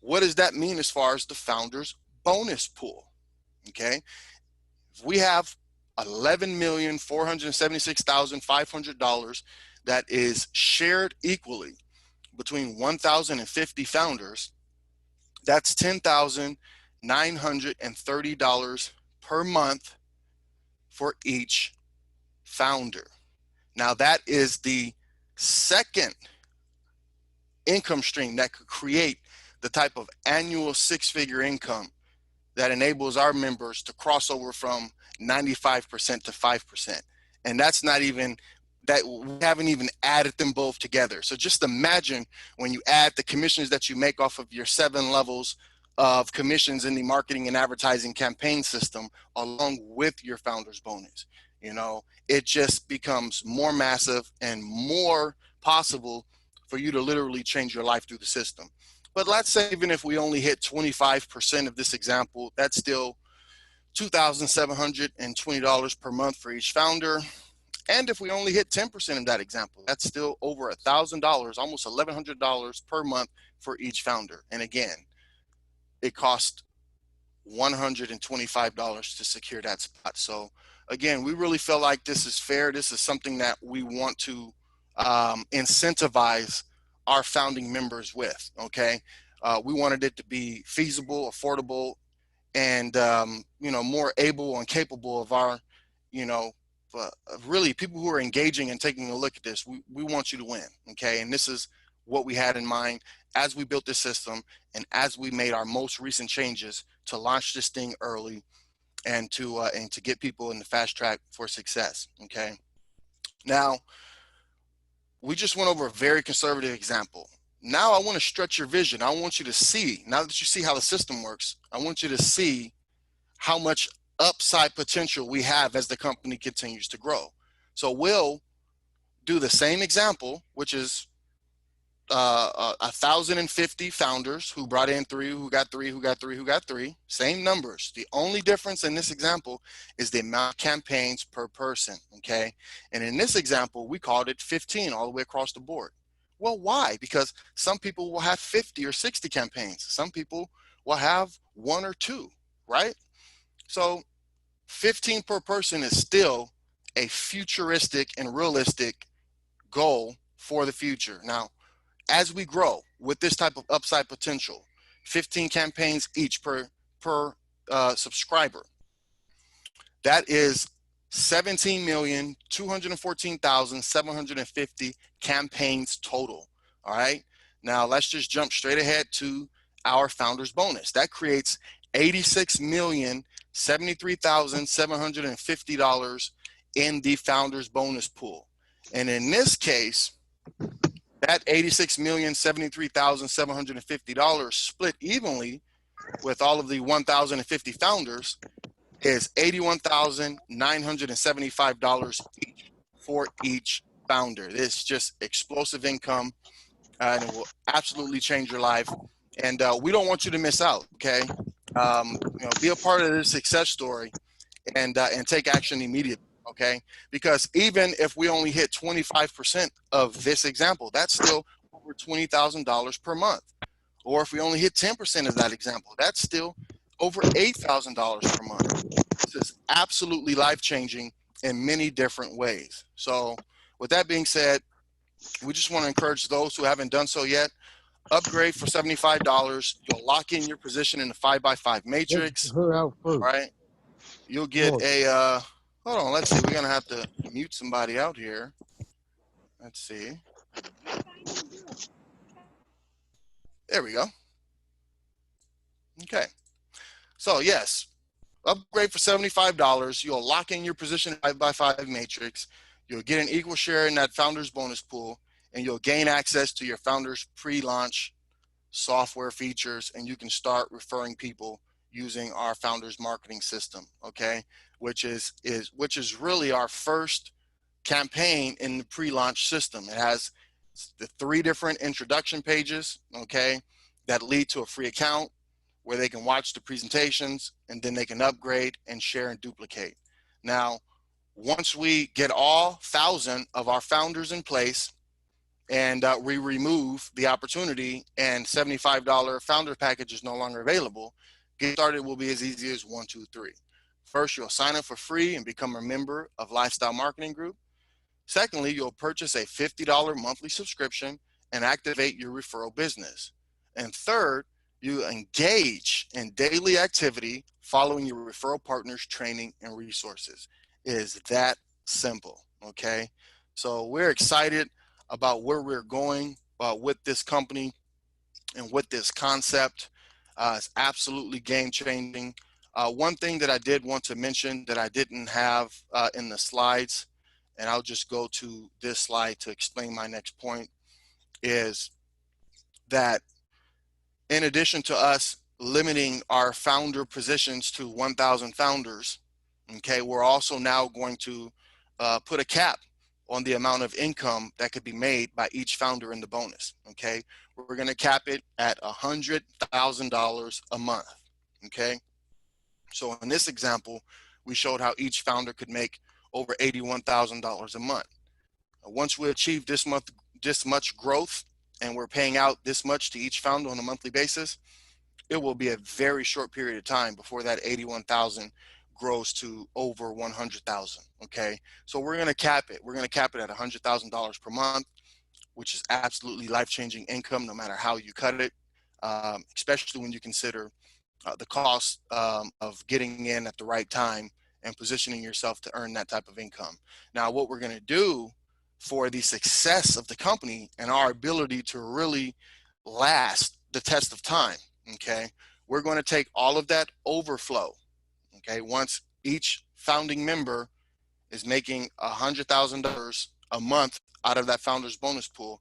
B: what does that mean as far as the founder's bonus pool, okay? If we have $11,476,500 that is shared equally between 1,050 founders, that's $10,930 per month for each founder. Now that is the second income stream that could create the type of annual 6-figure income that enables our members to cross over from 95% to 5%. And that's not even, that we haven't even added them both together. So just imagine when you add the commissions that you make off of your 7 levels of commissions in the marketing and advertising campaign system along with your founder's bonus. You know, it just becomes more massive and more possible for you to literally change your life through the system. But let's say even if we only hit 25% of this example, that's still $2,720 per month for each founder. And if we only hit 10% of that example, that's still over $1,000, almost $1,100 per month for each founder. And again, it costs $125 to secure that spot. So again, we really feel like this is fair. This is something that we want to incentivize our founding members with, okay? We wanted it to be feasible, affordable, and you know, more able and capable of our, you know, really people who are engaging and taking a look at this. We want you to win, okay? And this is what we had in mind as we built this system and as we made our most recent changes to launch this thing early and to get people in the fast track for success, okay? Now, we just went over a very conservative example. Now I want to stretch your vision. I want you to see, now that you see how the system works, I want you to see how much upside potential we have as the company continues to grow. So we'll do the same example, which is 1,050 founders who brought in 3, who got 3, who got 3, who got 3, same numbers. The only difference in this example is the amount of campaigns per person, okay? And in this example, we called it 15 all the way across the board. Well, why? Because some people will have 50 or 60 campaigns. Some people will have 1 or 2, right? So 15 per person is still a futuristic and realistic goal for the future. Now, as we grow with this type of upside potential, 15 campaigns each per subscriber, that is 17,214,750 campaigns total. All right. Now let's just jump straight ahead to our founders bonus. That creates $86,073,750 in the founders bonus pool. And in this case, that $86,073,750 split evenly with all of the 1,050 founders is $81,975 each for each founder. This is just explosive income, and it will absolutely change your life. And we don't want you to miss out. Okay, you know, be a part of this success story, and take action immediately. Okay, because even if we only hit 25% of this example, that's still over $20,000 per month. Or if we only hit 10% of that example, that's still over $8,000 per month. This is absolutely life-changing in many different ways. So with that being said, we just want to encourage those who haven't done so yet, upgrade for $75. You'll lock in your position in the 5x5 matrix, right? You'll get a, hold on, let's see. We're going to have to mute somebody out here. Let's see. There we go. Okay. So yes, upgrade for $75. You'll lock in your position 5x5 matrix. You'll get an equal share in that founders bonus pool, and you'll gain access to your founders pre-launch software features, and you can start referring people using our founders marketing system, okay, which is really our first campaign in the pre-launch system. It has the 3 different introduction pages, okay, that lead to a free account where they can watch the presentations, and then they can upgrade and share and duplicate. Now, once we get all 1,000 of our founders in place, and we remove the opportunity and $75 founder package is no longer available, get started will be as easy as 1, 2, 3. First, you'll sign up for free and become a member of Lifestyle Marketing Group. Secondly, you'll purchase a $50 monthly subscription and activate your referral business. And third, you engage in daily activity following your referral partners' training and resources. It is that simple, okay? So we're excited about where we're going with this company and with this concept. It's absolutely game changing. One thing that I did want to mention that I didn't have in the slides, and I'll just go to this slide to explain my next point, is that in addition to us limiting our founder positions to 1,000 founders, okay, we're also now going to put a cap on the amount of income that could be made by each founder in the bonus, okay? We're gonna cap it at $100,000 a month, okay? So in this example, we showed how each founder could make over $81,000 a month. Once we achieve this much growth, and we're paying out this much to each founder on a monthly basis, it will be a very short period of time before that 81,000 grows to over 100,000. Okay, so we're going to cap it. We're going to cap it at $100,000 per month, which is absolutely life-changing income, no matter how you cut it, especially when you consider the cost of getting in at the right time and positioning yourself to earn that type of income. Now, what we're going to do for the success of the company and our ability to really last the test of time, okay, we're going to take all of that overflow, okay, once each founding member is making $100,000 a month out of that founder's bonus pool,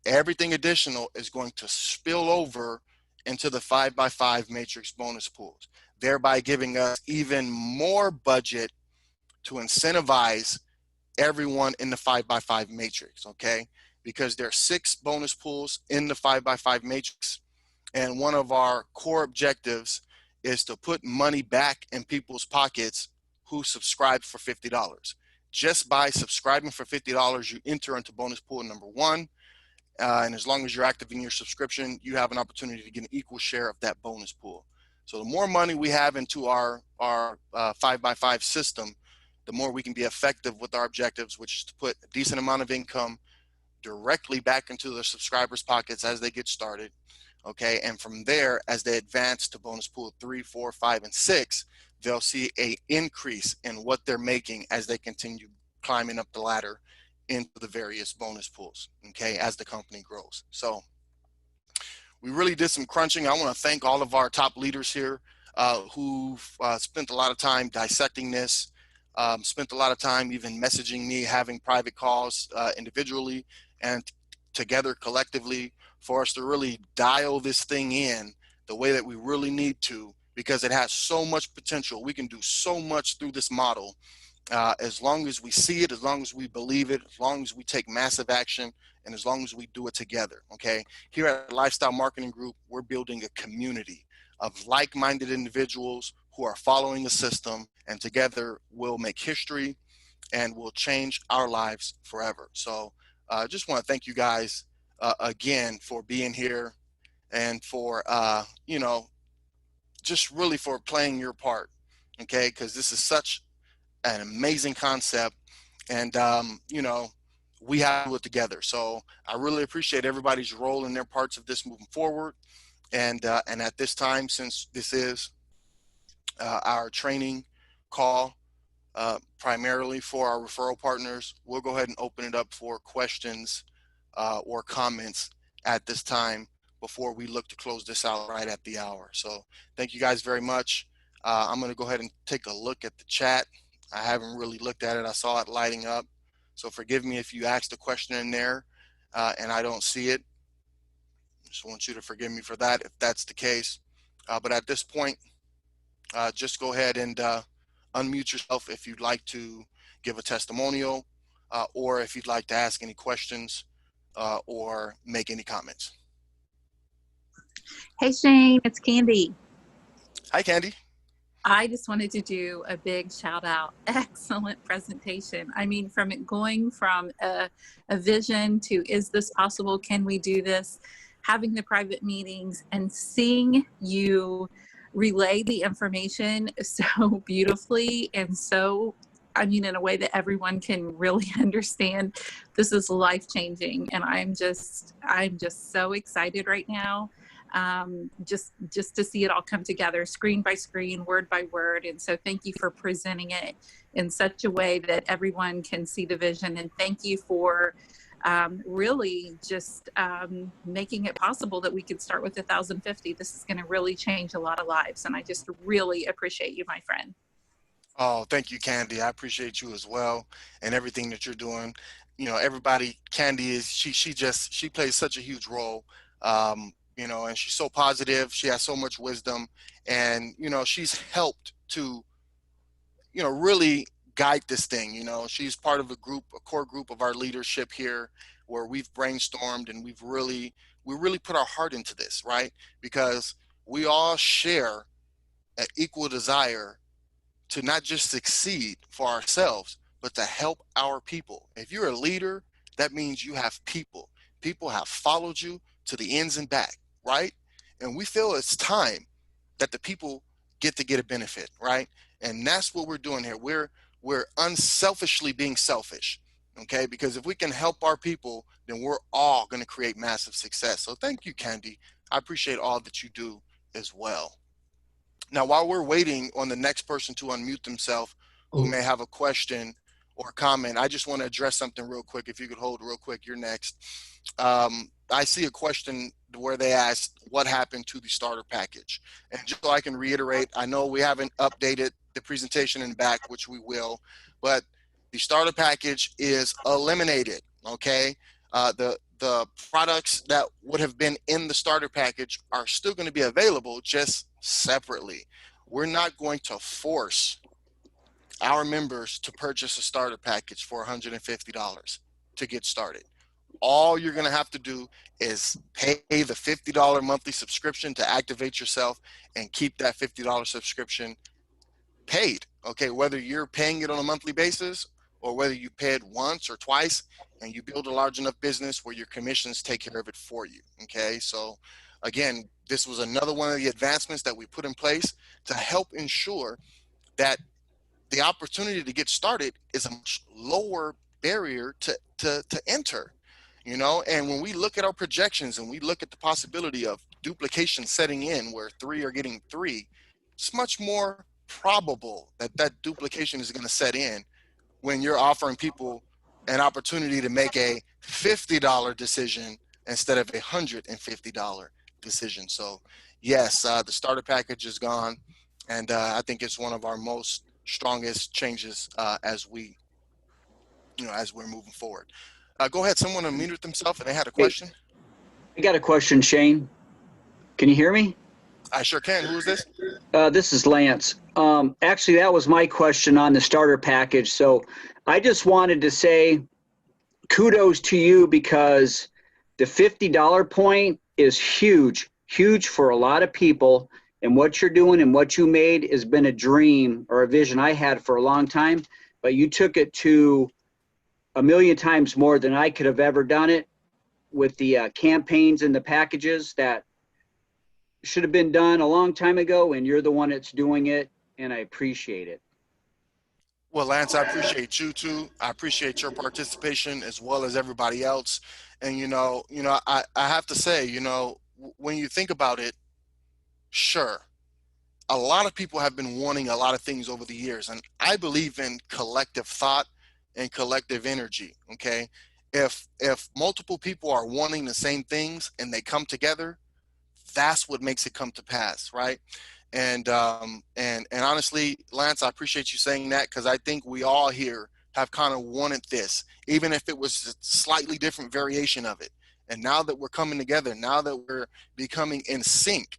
B: everything additional is going to spill over into the 5x5 matrix bonus pools, thereby giving us even more budget to incentivize everyone in the 5x5 matrix, okay? Because there are 6 bonus pools in the 5x5 matrix, and one of our core objectives is to put money back in people's pockets who subscribe for $50. Just by subscribing for $50, you enter into bonus pool number 1, and as long as you're active in your subscription, you have an opportunity to get an equal share of that bonus pool. So the more money we have into our 5x5 system, the more we can be effective with our objectives, which is to put a decent amount of income directly back into their subscribers' pockets as they get started, okay? And from there, as they advance to bonus pool 3, 4, 5, and 6, they'll see an increase in what they're making as they continue climbing up the ladder into the various bonus pools, okay, as the company grows. So we really did some crunching. I want to thank all of our top leaders here who've spent a lot of time dissecting this, spent a lot of time even messaging me, having private calls individually and together collectively for us to really dial this thing in the way that we really need to, because it has so much potential. We can do so much through this model. As long as we see it, as long as we believe it, as long as we take massive action, and as long as we do it together, okay? Here at Lifestyle Marketing Group, we're building a community of like-minded individuals who are following the system, and together we'll make history and we'll change our lives forever. So I just want to thank you guys again for being here and for, just really for playing your part, okay? Because this is such an amazing concept, and we have to do it together. So I really appreciate everybody's role in their parts of this moving forward. And at this time, since this is our training call primarily for our referral partners, we'll go ahead and open it up for questions or comments at this time before we look to close this out right at the hour. So thank you guys very much. I'm going to go ahead and take a look at the chat. I haven't really looked at it. I saw it lighting up. So forgive me if you asked a question in there and I don't see it. Just want you to forgive me for that if that's the case. But at this point, just go ahead and unmute yourself if you'd like to give a testimonial, or if you'd like to ask any questions or make any comments.
C: Hey Shane, it's Candy.
B: Hi, Candy.
C: I just wanted to do a big shout out. Excellent presentation. I mean, from it going from a vision to is this possible? Can we do this? Having the private meetings and seeing you relay the information so beautifully and so, I mean, in a way that everyone can really understand. This is life changing, and I'm just so excited right now. Just to see it all come together, screen by screen, word by word. And so thank you for presenting it in such a way that everyone can see the vision. And thank you for really just making it possible that we could start with 1,050. This is going to really change a lot of lives. And I just really appreciate you, my friend.
B: Oh, thank you, Candy. I appreciate you as well and everything that you're doing. You know, everybody, Candy is, she plays such a huge role. You know, and she's so positive. She has so much wisdom, and, you know, she's helped to, you know, really guide this thing. You know, she's part of a core group of our leadership here, where we've brainstormed and we really put our heart into this, right? Because we all share an equal desire to not just succeed for ourselves, but to help our people. If you're a leader, that means you have people. People have followed you to the ends and back, right? And we feel it's time that the people get a benefit, right? And that's what we're doing here. We're unselfishly being selfish, okay? Because if we can help our people, then we're all going to create massive success. So thank you, Candy. I appreciate all that you do as well. Now, while we're waiting on the next person to unmute themselves who may have a question or comment, I just want to address something real quick. If you could hold real quick, you're next. I see a question where they asked what happened to the starter package. And just so I can reiterate, I know we haven't updated the presentation in the back, which we will, but the starter package is eliminated, okay? The products that would have been in the starter package are still going to be available, just separately. We're not going to force our members to purchase a starter package for $150 to get started. All you're going to have to do is pay the $50 monthly subscription to activate yourself and keep that $50 subscription paid. Okay, whether you're paying it on a monthly basis or whether you pay it once or twice, and you build a large enough business where your commissions take care of it for you. Okay, so again, this was another one of the advancements that we put in place to help ensure that the opportunity to get started is a much lower barrier to enter. You know, and when we look at our projections and we look at the possibility of duplication setting in where three are getting three, it's much more probable that that duplication is going to set in when you're offering people an opportunity to make a $50 decision instead of a $150 decision. So yes, the starter package is gone, and I think it's one of our most strongest changes as we're moving forward. Go ahead. Someone unmuted themselves and they had a question.
D: I got a question, Shane. Can you hear me?
B: I sure can. Who is this?
D: This is Lance. Actually, that was my question on the starter package. So I just wanted to say kudos to you, because the $50 point is huge, huge for a lot of people. And what you're doing and what you made has been a dream or a vision I had for a long time, but you took it to a million times more than I could have ever done it with the campaigns and the packages that should have been done a long time ago, and you're the one that's doing it, and I appreciate it.
B: Well, Lance, I appreciate you too. I appreciate your participation as well as everybody else. And I have to say, when you think about it, sure, a lot of people have been wanting a lot of things over the years, and I believe in collective thought and collective energy. Okay, if multiple people are wanting the same things and they come together, that's what makes it come to pass, right? And honestly, Lance, I appreciate you saying that, because I think we all here have kind of wanted this, even if it was a slightly different variation of it. And now that we're coming together, now that we're becoming in sync,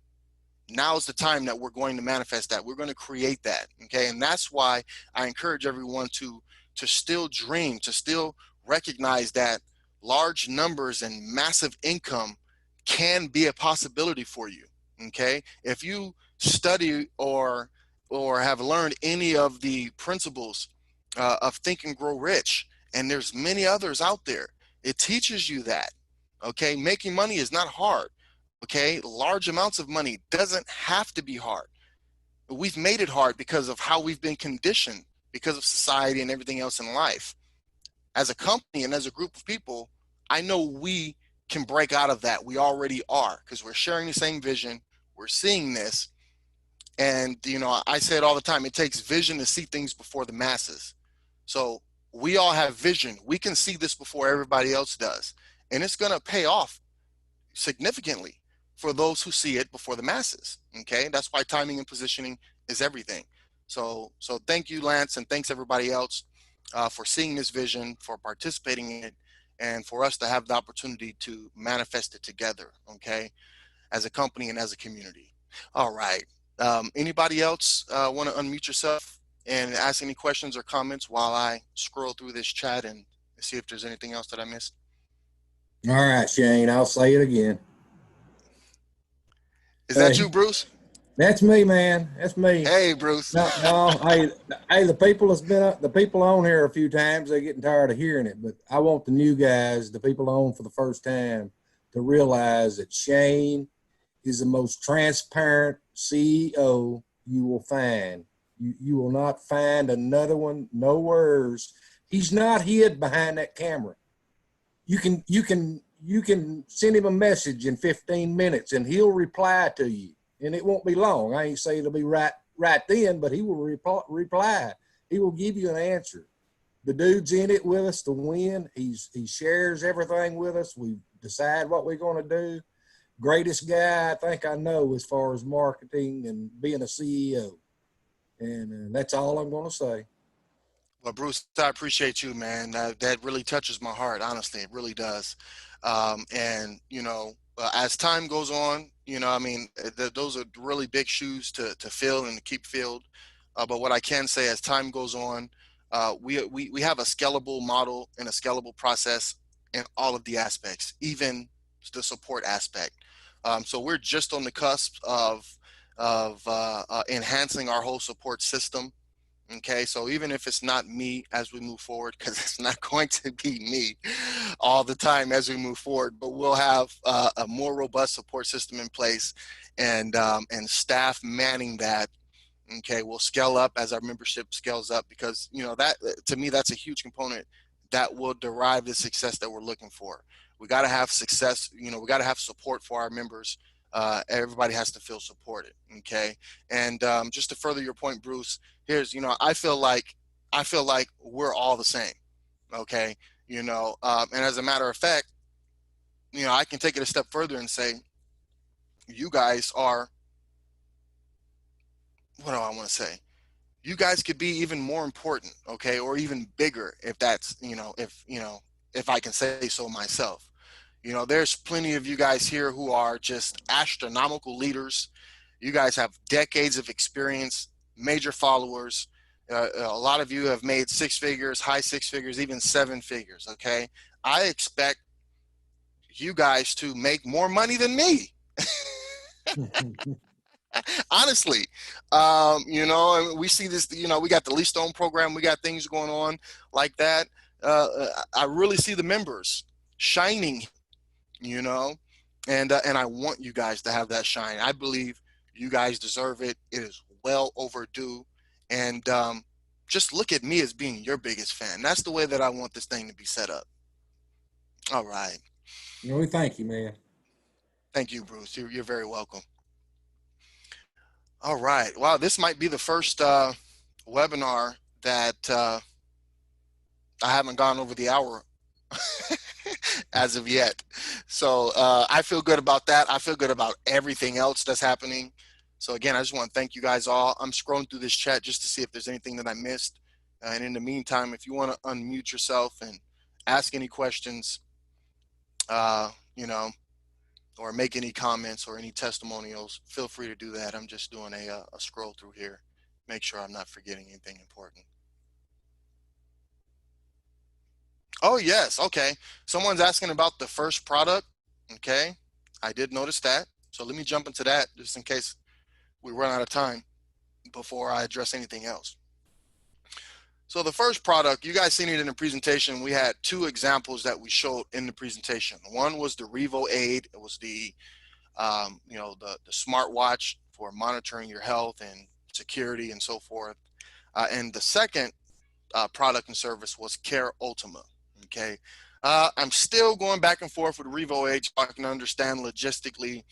B: Now is the time that we're going to manifest that. We're going to create that. Okay. And that's why I encourage everyone to still dream, to still recognize that large numbers and massive income can be a possibility for you. Okay. If you study or have learned any of the principles of Think and Grow Rich, and there's many others out there, it teaches you that. Okay. Making money is not hard. Okay, large amounts of money doesn't have to be hard. We've made it hard because of how we've been conditioned, because of society and everything else in life. As a company and as a group of people, I know we can break out of that. We already are, because we're sharing the same vision. We're seeing this. And, I say it all the time, it takes vision to see things before the masses. So we all have vision. We can see this before everybody else does. And it's going to pay off significantly for those who see it before the masses. Okay, that's why timing and positioning is everything. So thank you, Lance, and thanks everybody else for seeing this vision, for participating in it, and for us to have the opportunity to manifest it together. Okay, as a company and as a community. All right. Anybody else want to unmute yourself and ask any questions or comments while I scroll through this chat and see if there's anything else that I missed?
E: All right, Shane, I'll say it again.
B: Is that you, Bruce?
E: That's me, man. That's me.
B: Hey, Bruce.
E: No. Hey, the people on here a few times, they're getting tired of hearing it, but I want the new guys, the people on for the first time, to realize that Shane is the most transparent CEO you will find. You will not find another one, no words. He's not hid behind that camera. You can send him a message in 15 minutes and he'll reply to you, and it won't be long. I ain't saying it'll be right then, but he will reply. He will give you an answer. The dude's in it with us to win. He shares everything with us. We decide what we're going to do. Greatest guy I think I know as far as marketing and being a CEO. And that's all I'm going to say.
B: Well, Bruce, I appreciate you, man. That really touches my heart. Honestly, it really does. And as time goes on, those are really big shoes to fill and to keep filled. But what I can say, as time goes on, we have a scalable model and a scalable process in all of the aspects, even the support aspect. So we're just on the cusp of enhancing our whole support system. Okay, so even if it's not me as we move forward, because it's not going to be me all the time as we move forward, but we'll have a more robust support system in place, and staff manning that. Okay, we'll scale up as our membership scales up, because that, to me, that's a huge component that will derive the success that we're looking for. We got to have success. We got to have support for our members. Everybody has to feel supported. Okay, and just to further your point, Bruce, here's I feel like we're all the same. Okay, and as a matter of fact, I can take it a step further and say you guys are, what do I want to say? You guys could be even more important, okay, or even bigger, if that's if I can say so myself. There's plenty of you guys here who are just astronomical leaders. You guys have decades of experience, major followers. A lot of you have made six figures, high six figures, even seven figures. Okay, I expect you guys to make more money than me. Honestly, we see this. We got the Lee Stone program. We got things going on like that. I really see the members shining. And I want you guys to have that shine. I believe you guys deserve it. It is well overdue. And just look at me as being your biggest fan. That's the way that I want this thing to be set up. All right.
E: We thank you, man.
B: Thank you, Bruce. You're very welcome. All right. Wow, this might be the first webinar that I haven't gone over the hour as of yet. So I feel good about that. I feel good about everything else that's happening. So again, I just want to thank you guys all. I'm scrolling through this chat just to see if there's anything that I missed. And in the meantime, if you want to unmute yourself and ask any questions, or make any comments or any testimonials, feel free to do that. I'm just doing a scroll through here, make sure I'm not forgetting anything important. Oh, yes. Okay. Someone's asking about the first product. Okay. I did notice that. So let me jump into that just in case we run out of time before I address anything else. So the first product, you guys seen it in the presentation. We had two examples that we showed in the presentation. One was the Revo Aid. It was the, the smartwatch for monitoring your health and security and so forth. And the second product and service was Care Ultima. Okay. I'm still going back and forth with Revo Aid so I can understand logistically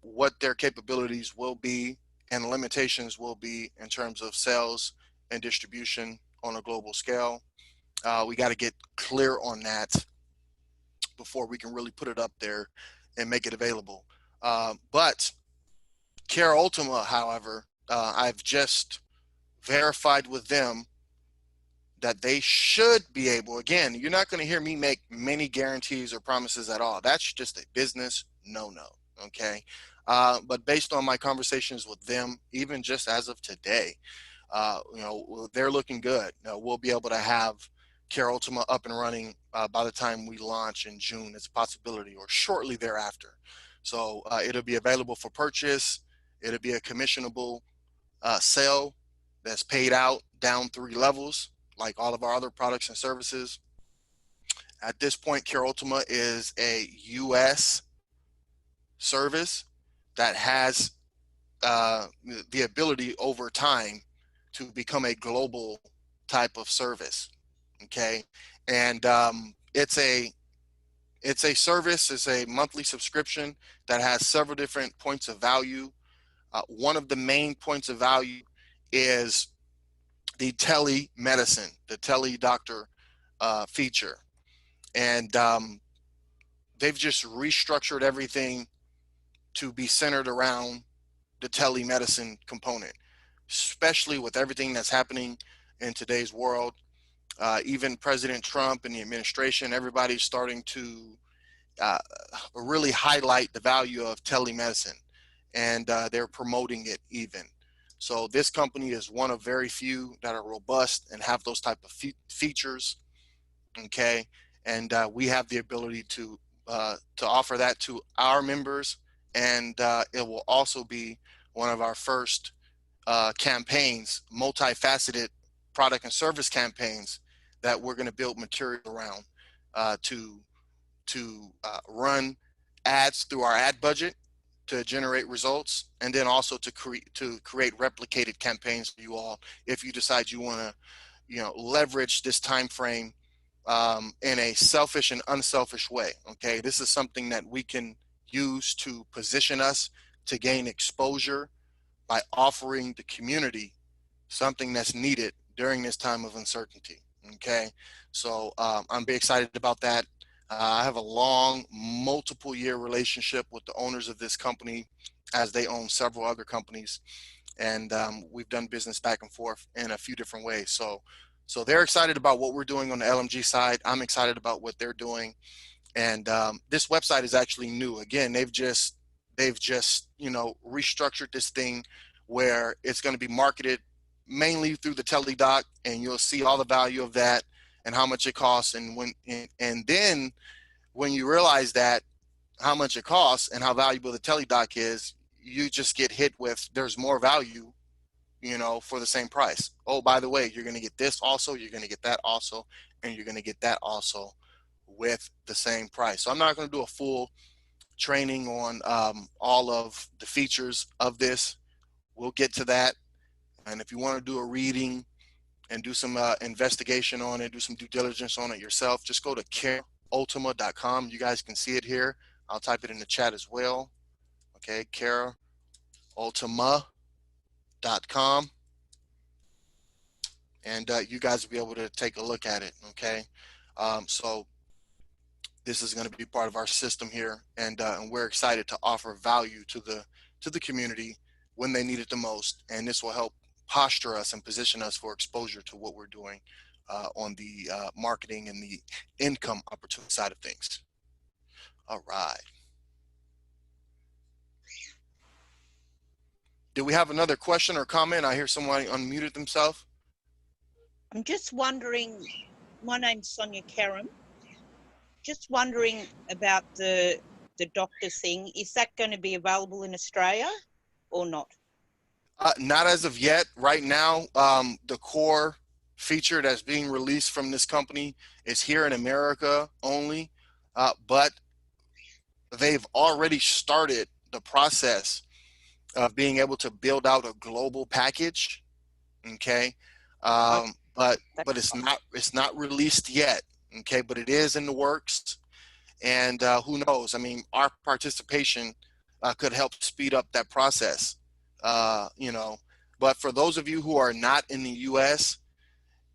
B: what their capabilities will be and limitations will be in terms of sales and distribution on a global scale. We got to get clear on that before we can really put it up there and make it available. But Care Ultima, however, I've just verified with them that they should be able, again, you're not going to hear me make many guarantees or promises at all. That's just a business no-no, okay? But based on my conversations with them, even just as of today, they're looking good. We'll be able to have Care Ultima up and running by the time we launch in June. It's a possibility, or shortly thereafter. So it'll be available for purchase. It'll be a commissionable sale that's paid out down 3 levels, like all of our other products and services. At this point, Care Ultima is a U.S. service that has the ability over time to become a global type of service. Okay, and it's a service, it's a monthly subscription that has several different points of value. One of the main points of value is the telemedicine, the tele-doctor feature. And they've just restructured everything to be centered around the telemedicine component, especially with everything that's happening in today's world. Even President Trump and the administration, everybody's starting to really highlight the value of telemedicine, and they're promoting it even. So this company is one of very few that are robust and have those type of features. Okay, and we have the ability to offer that to our members, and it will also be one of our first campaigns, multifaceted product and service campaigns that we're going to build material around to run ads through our ad budget to generate results, and then also to create replicated campaigns for you all if you decide you want to leverage this time frame in a selfish and unselfish way. Okay, this is something that we can use to position us to gain exposure by offering the community something that's needed during this time of uncertainty. Okay, so I'm very excited about that. I have a long, multiple year relationship with the owners of this company, as they own several other companies, and we've done business back and forth in a few different ways. So they're excited about what we're doing on the LMG side. I'm excited about what they're doing, and this website is actually new. Again, they've just restructured this thing where it's going to be marketed mainly through the teledoc, and you'll see all the value of that and how much it costs. And then when you realize that how much it costs and how valuable the teledoc is, you just get hit with there's more value, for the same price. Oh, by the way, you're going to get this also, you're going to get that also, and you're going to get that also with the same price. So I'm not going to do a full training on all of the features of this. We'll get to that. And if you want to do a reading and do some investigation on it, do some due diligence on it yourself, just go to careultima.com. You guys can see it here. I'll type it in the chat as well. Okay, careultima.com. And you guys will be able to take a look at it. Okay, so this is going to be part of our system here, and we're excited to offer value to the community when they need it the most, and this will help posture us and position us for exposure to what we're doing on the marketing and the income opportunity side of things. All right. Did we have another question or comment? I hear someone unmuted themselves.
F: I'm just wondering, my name's Sonia Karam, just wondering about the doctor thing. Is that going to be available in Australia or not?
B: Not as of yet. Right now, the core feature that's being released from this company is here in America only, but they've already started the process of being able to build out a global package. Okay, but it's not released yet. Okay, but it is in the works, and who knows? I mean, our participation could help speed up that process. You know, but for those of you who are not in the U.S.,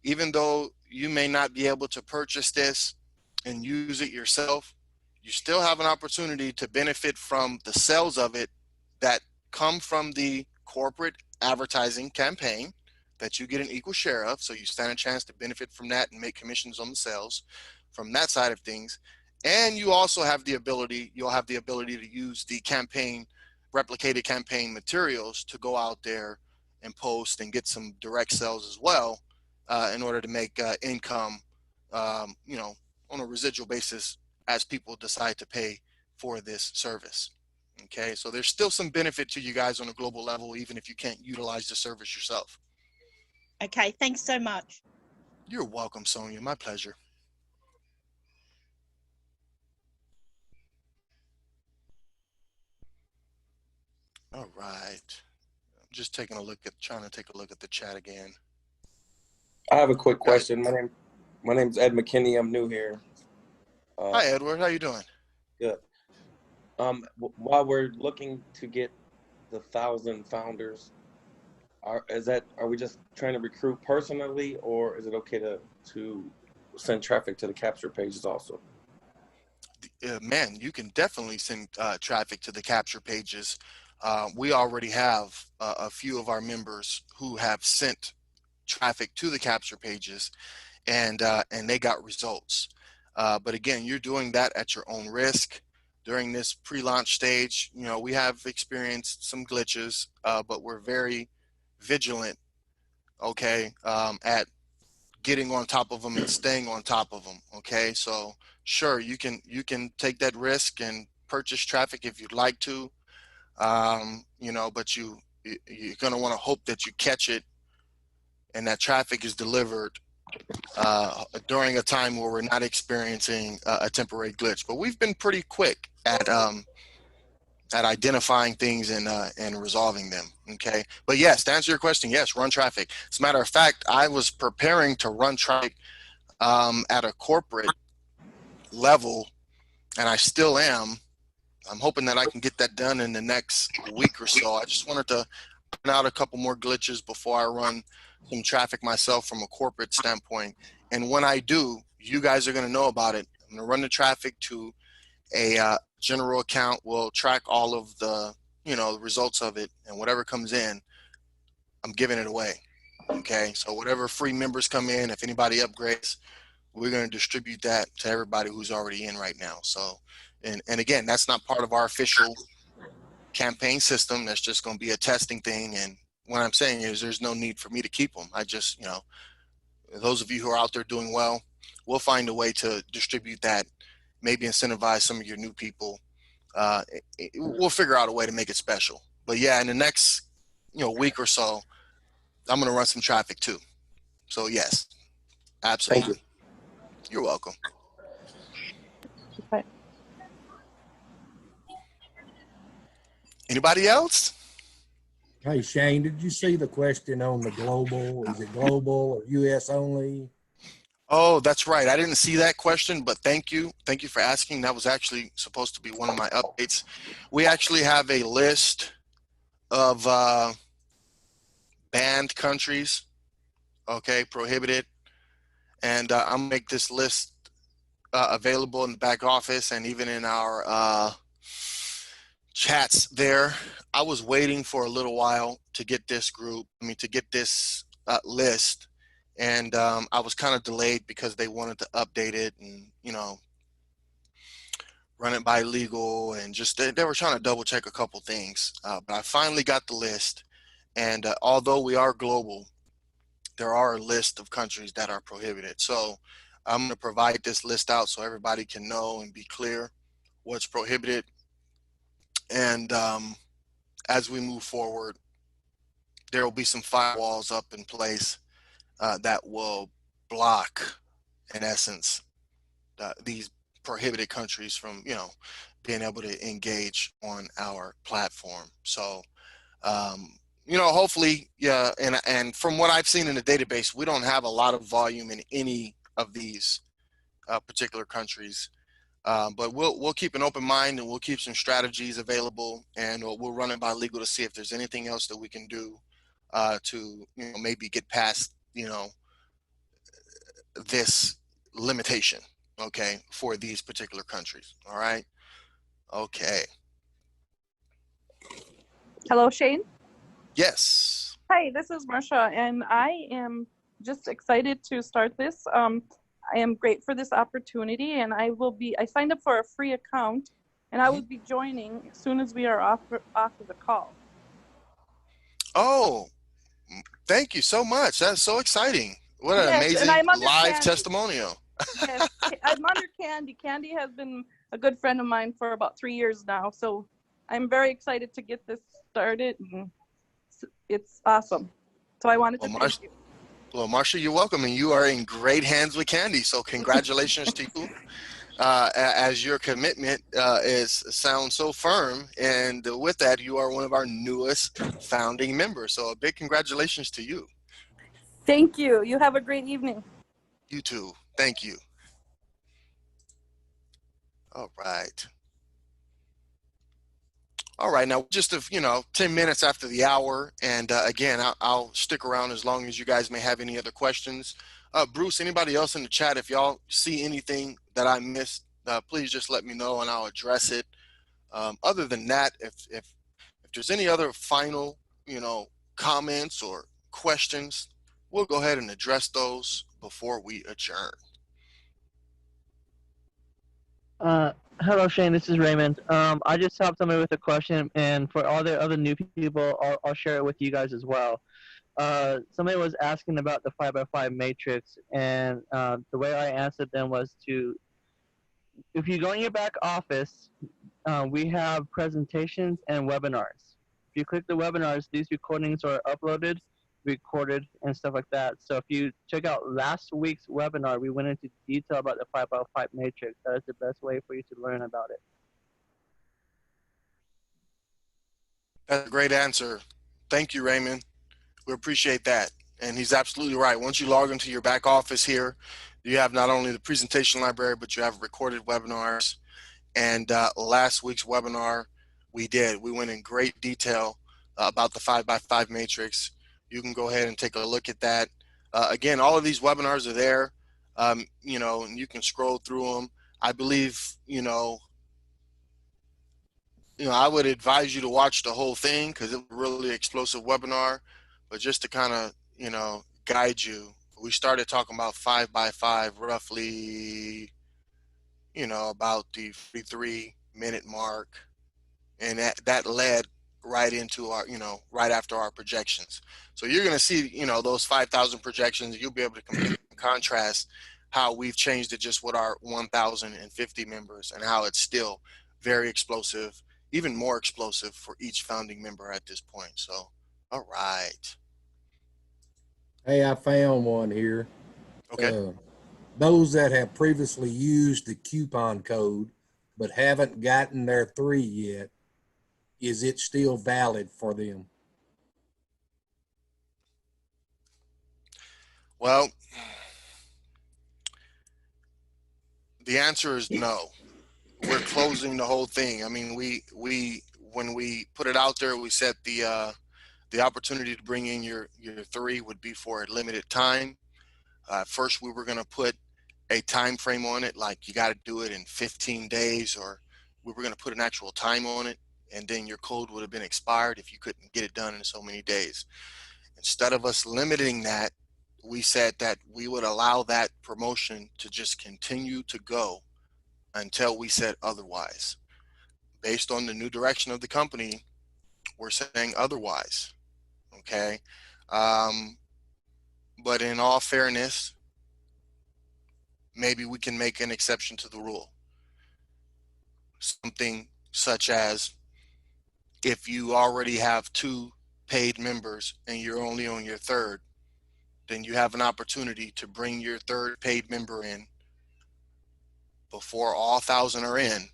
B: even though you may not be able to purchase this and use it yourself, you still have an opportunity to benefit from the sales of it that come from the corporate advertising campaign that you get an equal share of. So you stand a chance to benefit from that and make commissions on the sales from that side of things. And you also have the ability, you'll have the ability to use the campaign, replicated campaign materials to go out there and post and get some direct sales as well, in order to make income, you know, on a residual basis as people decide to pay for this service. Okay, so there's still some benefit to you guys on a global level, even if you can't utilize the service yourself.
F: Okay, thanks so much.
B: You're welcome, Sonia. My pleasure. All right. I'm just taking a look at, trying to take a look at the chat again.
G: I have a quick question. My name's Ed McKinney. I'm new here.
B: Hi, Edward. How you doing?
G: Good. While we're looking to get the 1,000 founders, are we just trying to recruit personally, or is it okay to send traffic to the capture pages also?
B: Man, you can definitely send traffic to the capture pages. We already have a few of our members who have sent traffic to the capture pages, and they got results. But again, you're doing that at your own risk. During this pre-launch stage, you know, we have experienced some glitches, but we're very vigilant, okay, at getting on top of them and staying on top of them. Okay, so sure, you can take that risk and purchase traffic if you'd like to, you know, but you're going to want to hope that you catch it and that traffic is delivered during a time where we're not experiencing a temporary glitch. But we've been pretty quick at identifying things and resolving them. Okay, but yes, to answer your question, yes, run traffic. As a matter of fact, I was preparing to run traffic at a corporate level, and I still am. I'm hoping that I can get that done in the next week or so. I just wanted to run out a couple more glitches before I run some traffic myself from a corporate standpoint. And when I do, you guys are going to know about it. I'm going to run the traffic to a general account. We'll track all of the, you know, the results of it, and whatever comes in, I'm giving it away. Okay, so whatever free members come in, if anybody upgrades, we're going to distribute that to everybody who's already in right now. So, and again, that's not part of our official campaign system. That's just going to be a testing thing. And what I'm saying is there's no need for me to keep them. I just, you know, those of you who are out there doing well, we'll find a way to distribute that, maybe incentivize some of your new people. We'll figure out a way to make it special. But yeah, in the next, you know, week or so, I'm going to run some traffic too. So yes, absolutely.
G: Thank you.
B: You're welcome.
C: Okay.
B: Anybody else?
E: Hey, Shane, did you see the question on the global? Is it global or U.S. only?
B: Oh, that's right. I didn't see that question, but thank you. Thank you for asking. That was actually supposed to be one of my updates. We actually have a list of banned countries, okay, prohibited. And I'm gonna make this list available in the back office and even in our chats there. I was waiting for a little while to get this to get this list. And I was kind of delayed because they wanted to update it and, you know, run it by legal, and just they were trying to double check a couple things. But I finally got the list, And although we are global, there are a list of countries that are prohibited. So I'm going to provide this list out so everybody can know and be clear what's prohibited. And as we move forward, there will be some firewalls up in place that will block, in essence, these prohibited countries from, being able to engage on our platform. So, hopefully, yeah. And from what I've seen in the database, we don't have a lot of volume in any of these particular countries. But we'll keep an open mind, and we'll keep some strategies available, and we'll run it by legal to see if there's anything else that we can do to maybe get past this limitation, okay, for these particular countries. All right. Okay.
H: Hello, Shane.
B: Yes.
H: Hi, this is Marsha, and I am just excited to start this. I am great for this opportunity, and I signed up for a free account, and I will be joining as soon as we are off of the call.
B: Oh, thank you so much. That's so exciting. What an amazing live
H: Candy.
B: testimonial.
H: Yes, I'm under Candy. Candy has been a good friend of mine for about 3 years now, so I'm very excited to get this started, and it's awesome. So I wanted to thank you.
B: Well, Marsha, you're welcome, and you are in great hands with Candy. So congratulations to you, as your commitment sounds so firm, and with that, you are one of our newest founding members. So a big congratulations to you.
H: Thank you. You have a great evening.
B: You too. Thank you. All right. All right, now just 10 minutes after the hour, and again, I'll stick around as long as you guys may have any other questions. Bruce, anybody else in the chat, if y'all see anything that I missed, please just let me know and I'll address it. Other than that, if there's any other final, comments or questions, we'll go ahead and address those before we adjourn.
I: Hello, Shane. This is Raymond. I just have somebody with a question, and for all the other new people, I'll share it with you guys as well. Somebody was asking about the 5x5 matrix, and the way I answered them was if you go in your back office, we have presentations and webinars. If you click the webinars, these recordings are uploaded, recorded, and stuff like that. So if you check out last week's webinar, we went into detail about the 5x5 matrix. That is the best way for you to learn about it.
B: That's a great answer. Thank you, Raymond. We appreciate that. And he's absolutely right. Once you log into your back office here, you have not only the presentation library, but you have recorded webinars. And last week's webinar, we went in great detail about the 5x5 matrix. You can go ahead and take a look at that. Again, all of these webinars are there, and you can scroll through them. I believe, I would advise you to watch the whole thing because it's a really explosive webinar. But just to kind of, guide you, we started talking about 5x5 roughly, about the 43-minute mark. And that led right into our, right after our projections. So you're going to see, those 5,000 projections. You'll be able to compare and contrast how we've changed it just with our 1,050 members and how it's still very explosive, even more explosive for each founding member at this point. So, all right.
E: Hey, I found one here.
B: Okay.
E: Those that have previously used the coupon code but haven't gotten their 3 yet, is it still valid for them?
B: Well, the answer is no. We're closing the whole thing. I mean, when we put it out there, we said the opportunity to bring in your 3 would be for a limited time. First, we were going to put a time frame on it, like you got to do it in 15 days, or we were going to put an actual time on it, and then your code would have been expired if you couldn't get it done in so many days. Instead of us limiting that, we said that we would allow that promotion to just continue to go until we said otherwise. Based on the new direction of the company, we're saying otherwise. Okay. But in all fairness, maybe we can make an exception to the rule. Something such as if you already have 2 paid members and you're only on your 3rd, then you have an opportunity to bring your 3rd paid member in before all 1,000 are in,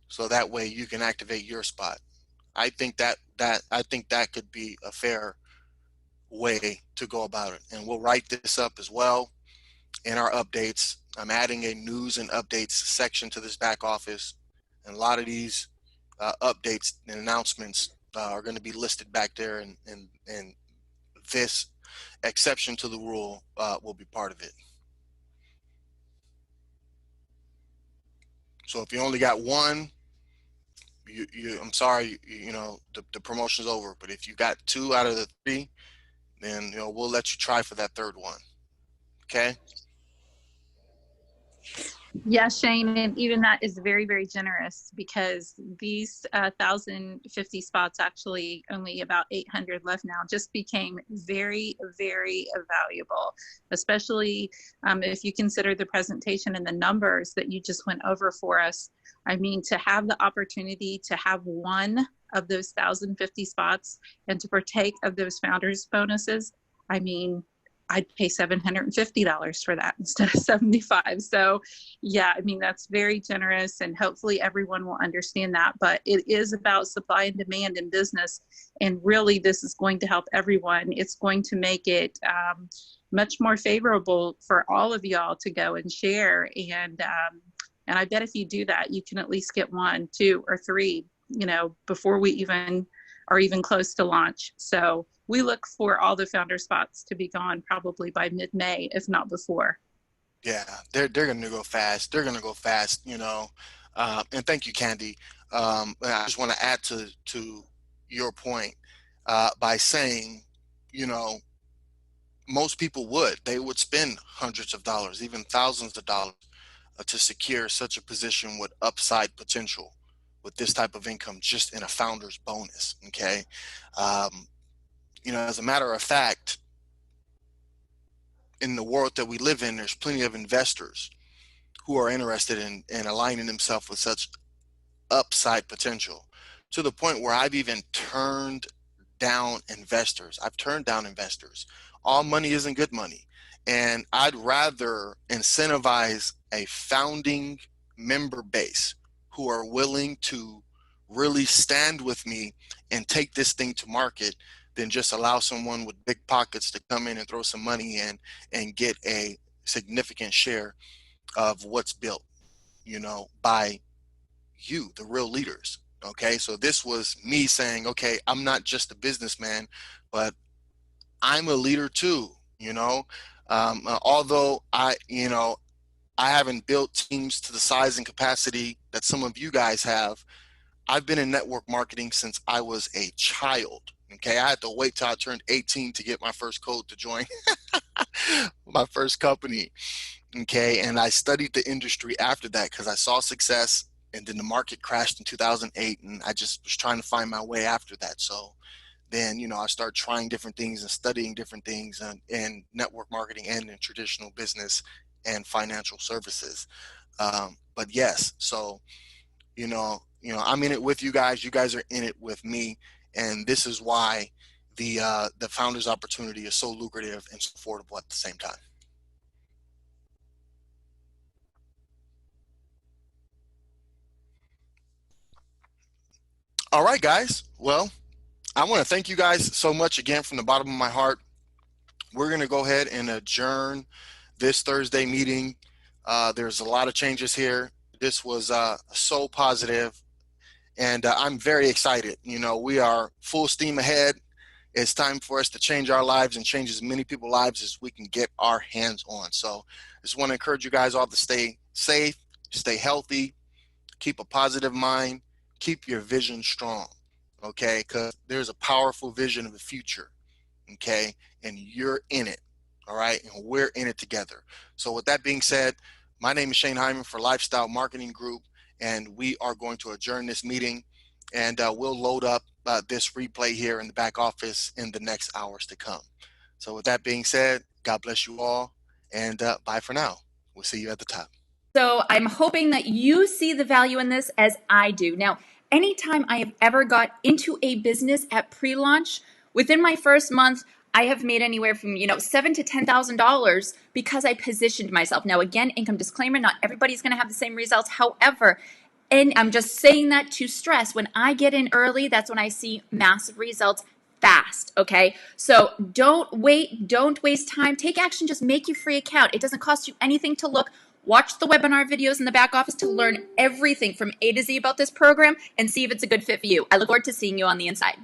B: so that way you can activate your spot. I think that could be a fair way to go about it, and we'll write this up as well in our updates. I'm adding a news and updates section to this back office, and a lot of these updates and announcements are going to be listed back there, and this exception to the rule will be part of it. So if you only got 1, I'm sorry, the promotion's over. But if you got 2 out of the 3, then we'll let you try for that 3rd one. Okay.
C: Yeah, Shane, and even that is very, very generous, because these 1,050 spots, actually only about 800 left now, just became very, very valuable, especially if you consider the presentation and the numbers that you just went over for us. I mean, to have the opportunity to have one of those 1,050 spots and to partake of those founders bonuses, I mean, I'd pay $750 for that instead of 75. So yeah, I mean, that's very generous, and hopefully everyone will understand that. But it is about supply and demand in business. And really, this is going to help everyone. It's going to make it much more favorable for all of y'all to go and share. And I bet if you do that, you can at least get 1, 2, or 3, before we even are even close to launch. So we look for all the founder spots to be gone probably by mid-May, if not before.
B: Yeah, they're going to go fast. They're going to go fast, and thank you, Candy. I just want to add to your point by saying, most people they would spend hundreds of dollars, even thousands of dollars to secure such a position with upside potential with this type of income just in a founder's bonus. Okay. As a matter of fact, in the world that we live in, there's plenty of investors who are interested in aligning themselves with such upside potential, to the point where I've even turned down investors. I've turned down investors. All money isn't good money. And I'd rather incentivize a founding member base who are willing to really stand with me and take this thing to market than just allow someone with big pockets to come in and throw some money in and get a significant share of what's built, by you, the real leaders. Okay. So this was me saying, okay, I'm not just a businessman, but I'm a leader too, although I haven't built teams to the size and capacity that some of you guys have. I've been in network marketing since I was a child. Okay. I had to wait till I turned 18 to get my first code to join my first company. Okay. And I studied the industry after that because I saw success, and then the market crashed in 2008, and I just was trying to find my way after that. So then, I started trying different things and studying different things in network marketing and in traditional business and financial services. But yes, so, I'm in it with you guys. You guys are in it with me. And this is why the founder's opportunity is so lucrative and so affordable at the same time. All right, guys. Well, I want to thank you guys so much again from the bottom of my heart. We're going to go ahead and adjourn this Thursday meeting. There's a lot of changes here. This was so positive, and I'm very excited. We are full steam ahead. It's time for us to change our lives and change as many people's lives as we can get our hands on. So I just want to encourage you guys all to stay safe, stay healthy, keep a positive mind, keep your vision strong, okay? Because there's a powerful vision of the future, okay? And you're in it, all right? And we're in it together. So with that being said, my name is Shane Hyman for Lifestyle Marketing Group, and we are going to adjourn this meeting, and we'll load up this replay here in the back office in the next hours to come. So with that being said, God bless you all, and bye for now. We'll see you at the top.
A: So I'm hoping that you see the value in this as I do. Now, anytime I have ever got into a business at pre-launch, within my first month, I have made anywhere from $7,000 to $10,000 because I positioned myself. Now, again, income disclaimer: not everybody's going to have the same results. However, and I'm just saying that to stress, when I get in early, that's when I see massive results fast. Okay, so don't wait, don't waste time. Take action. Just make your free account. It doesn't cost you anything to look. Watch the webinar videos in the back office to learn everything from A to Z about this program and see if it's a good fit for you. I look forward to seeing you on the inside.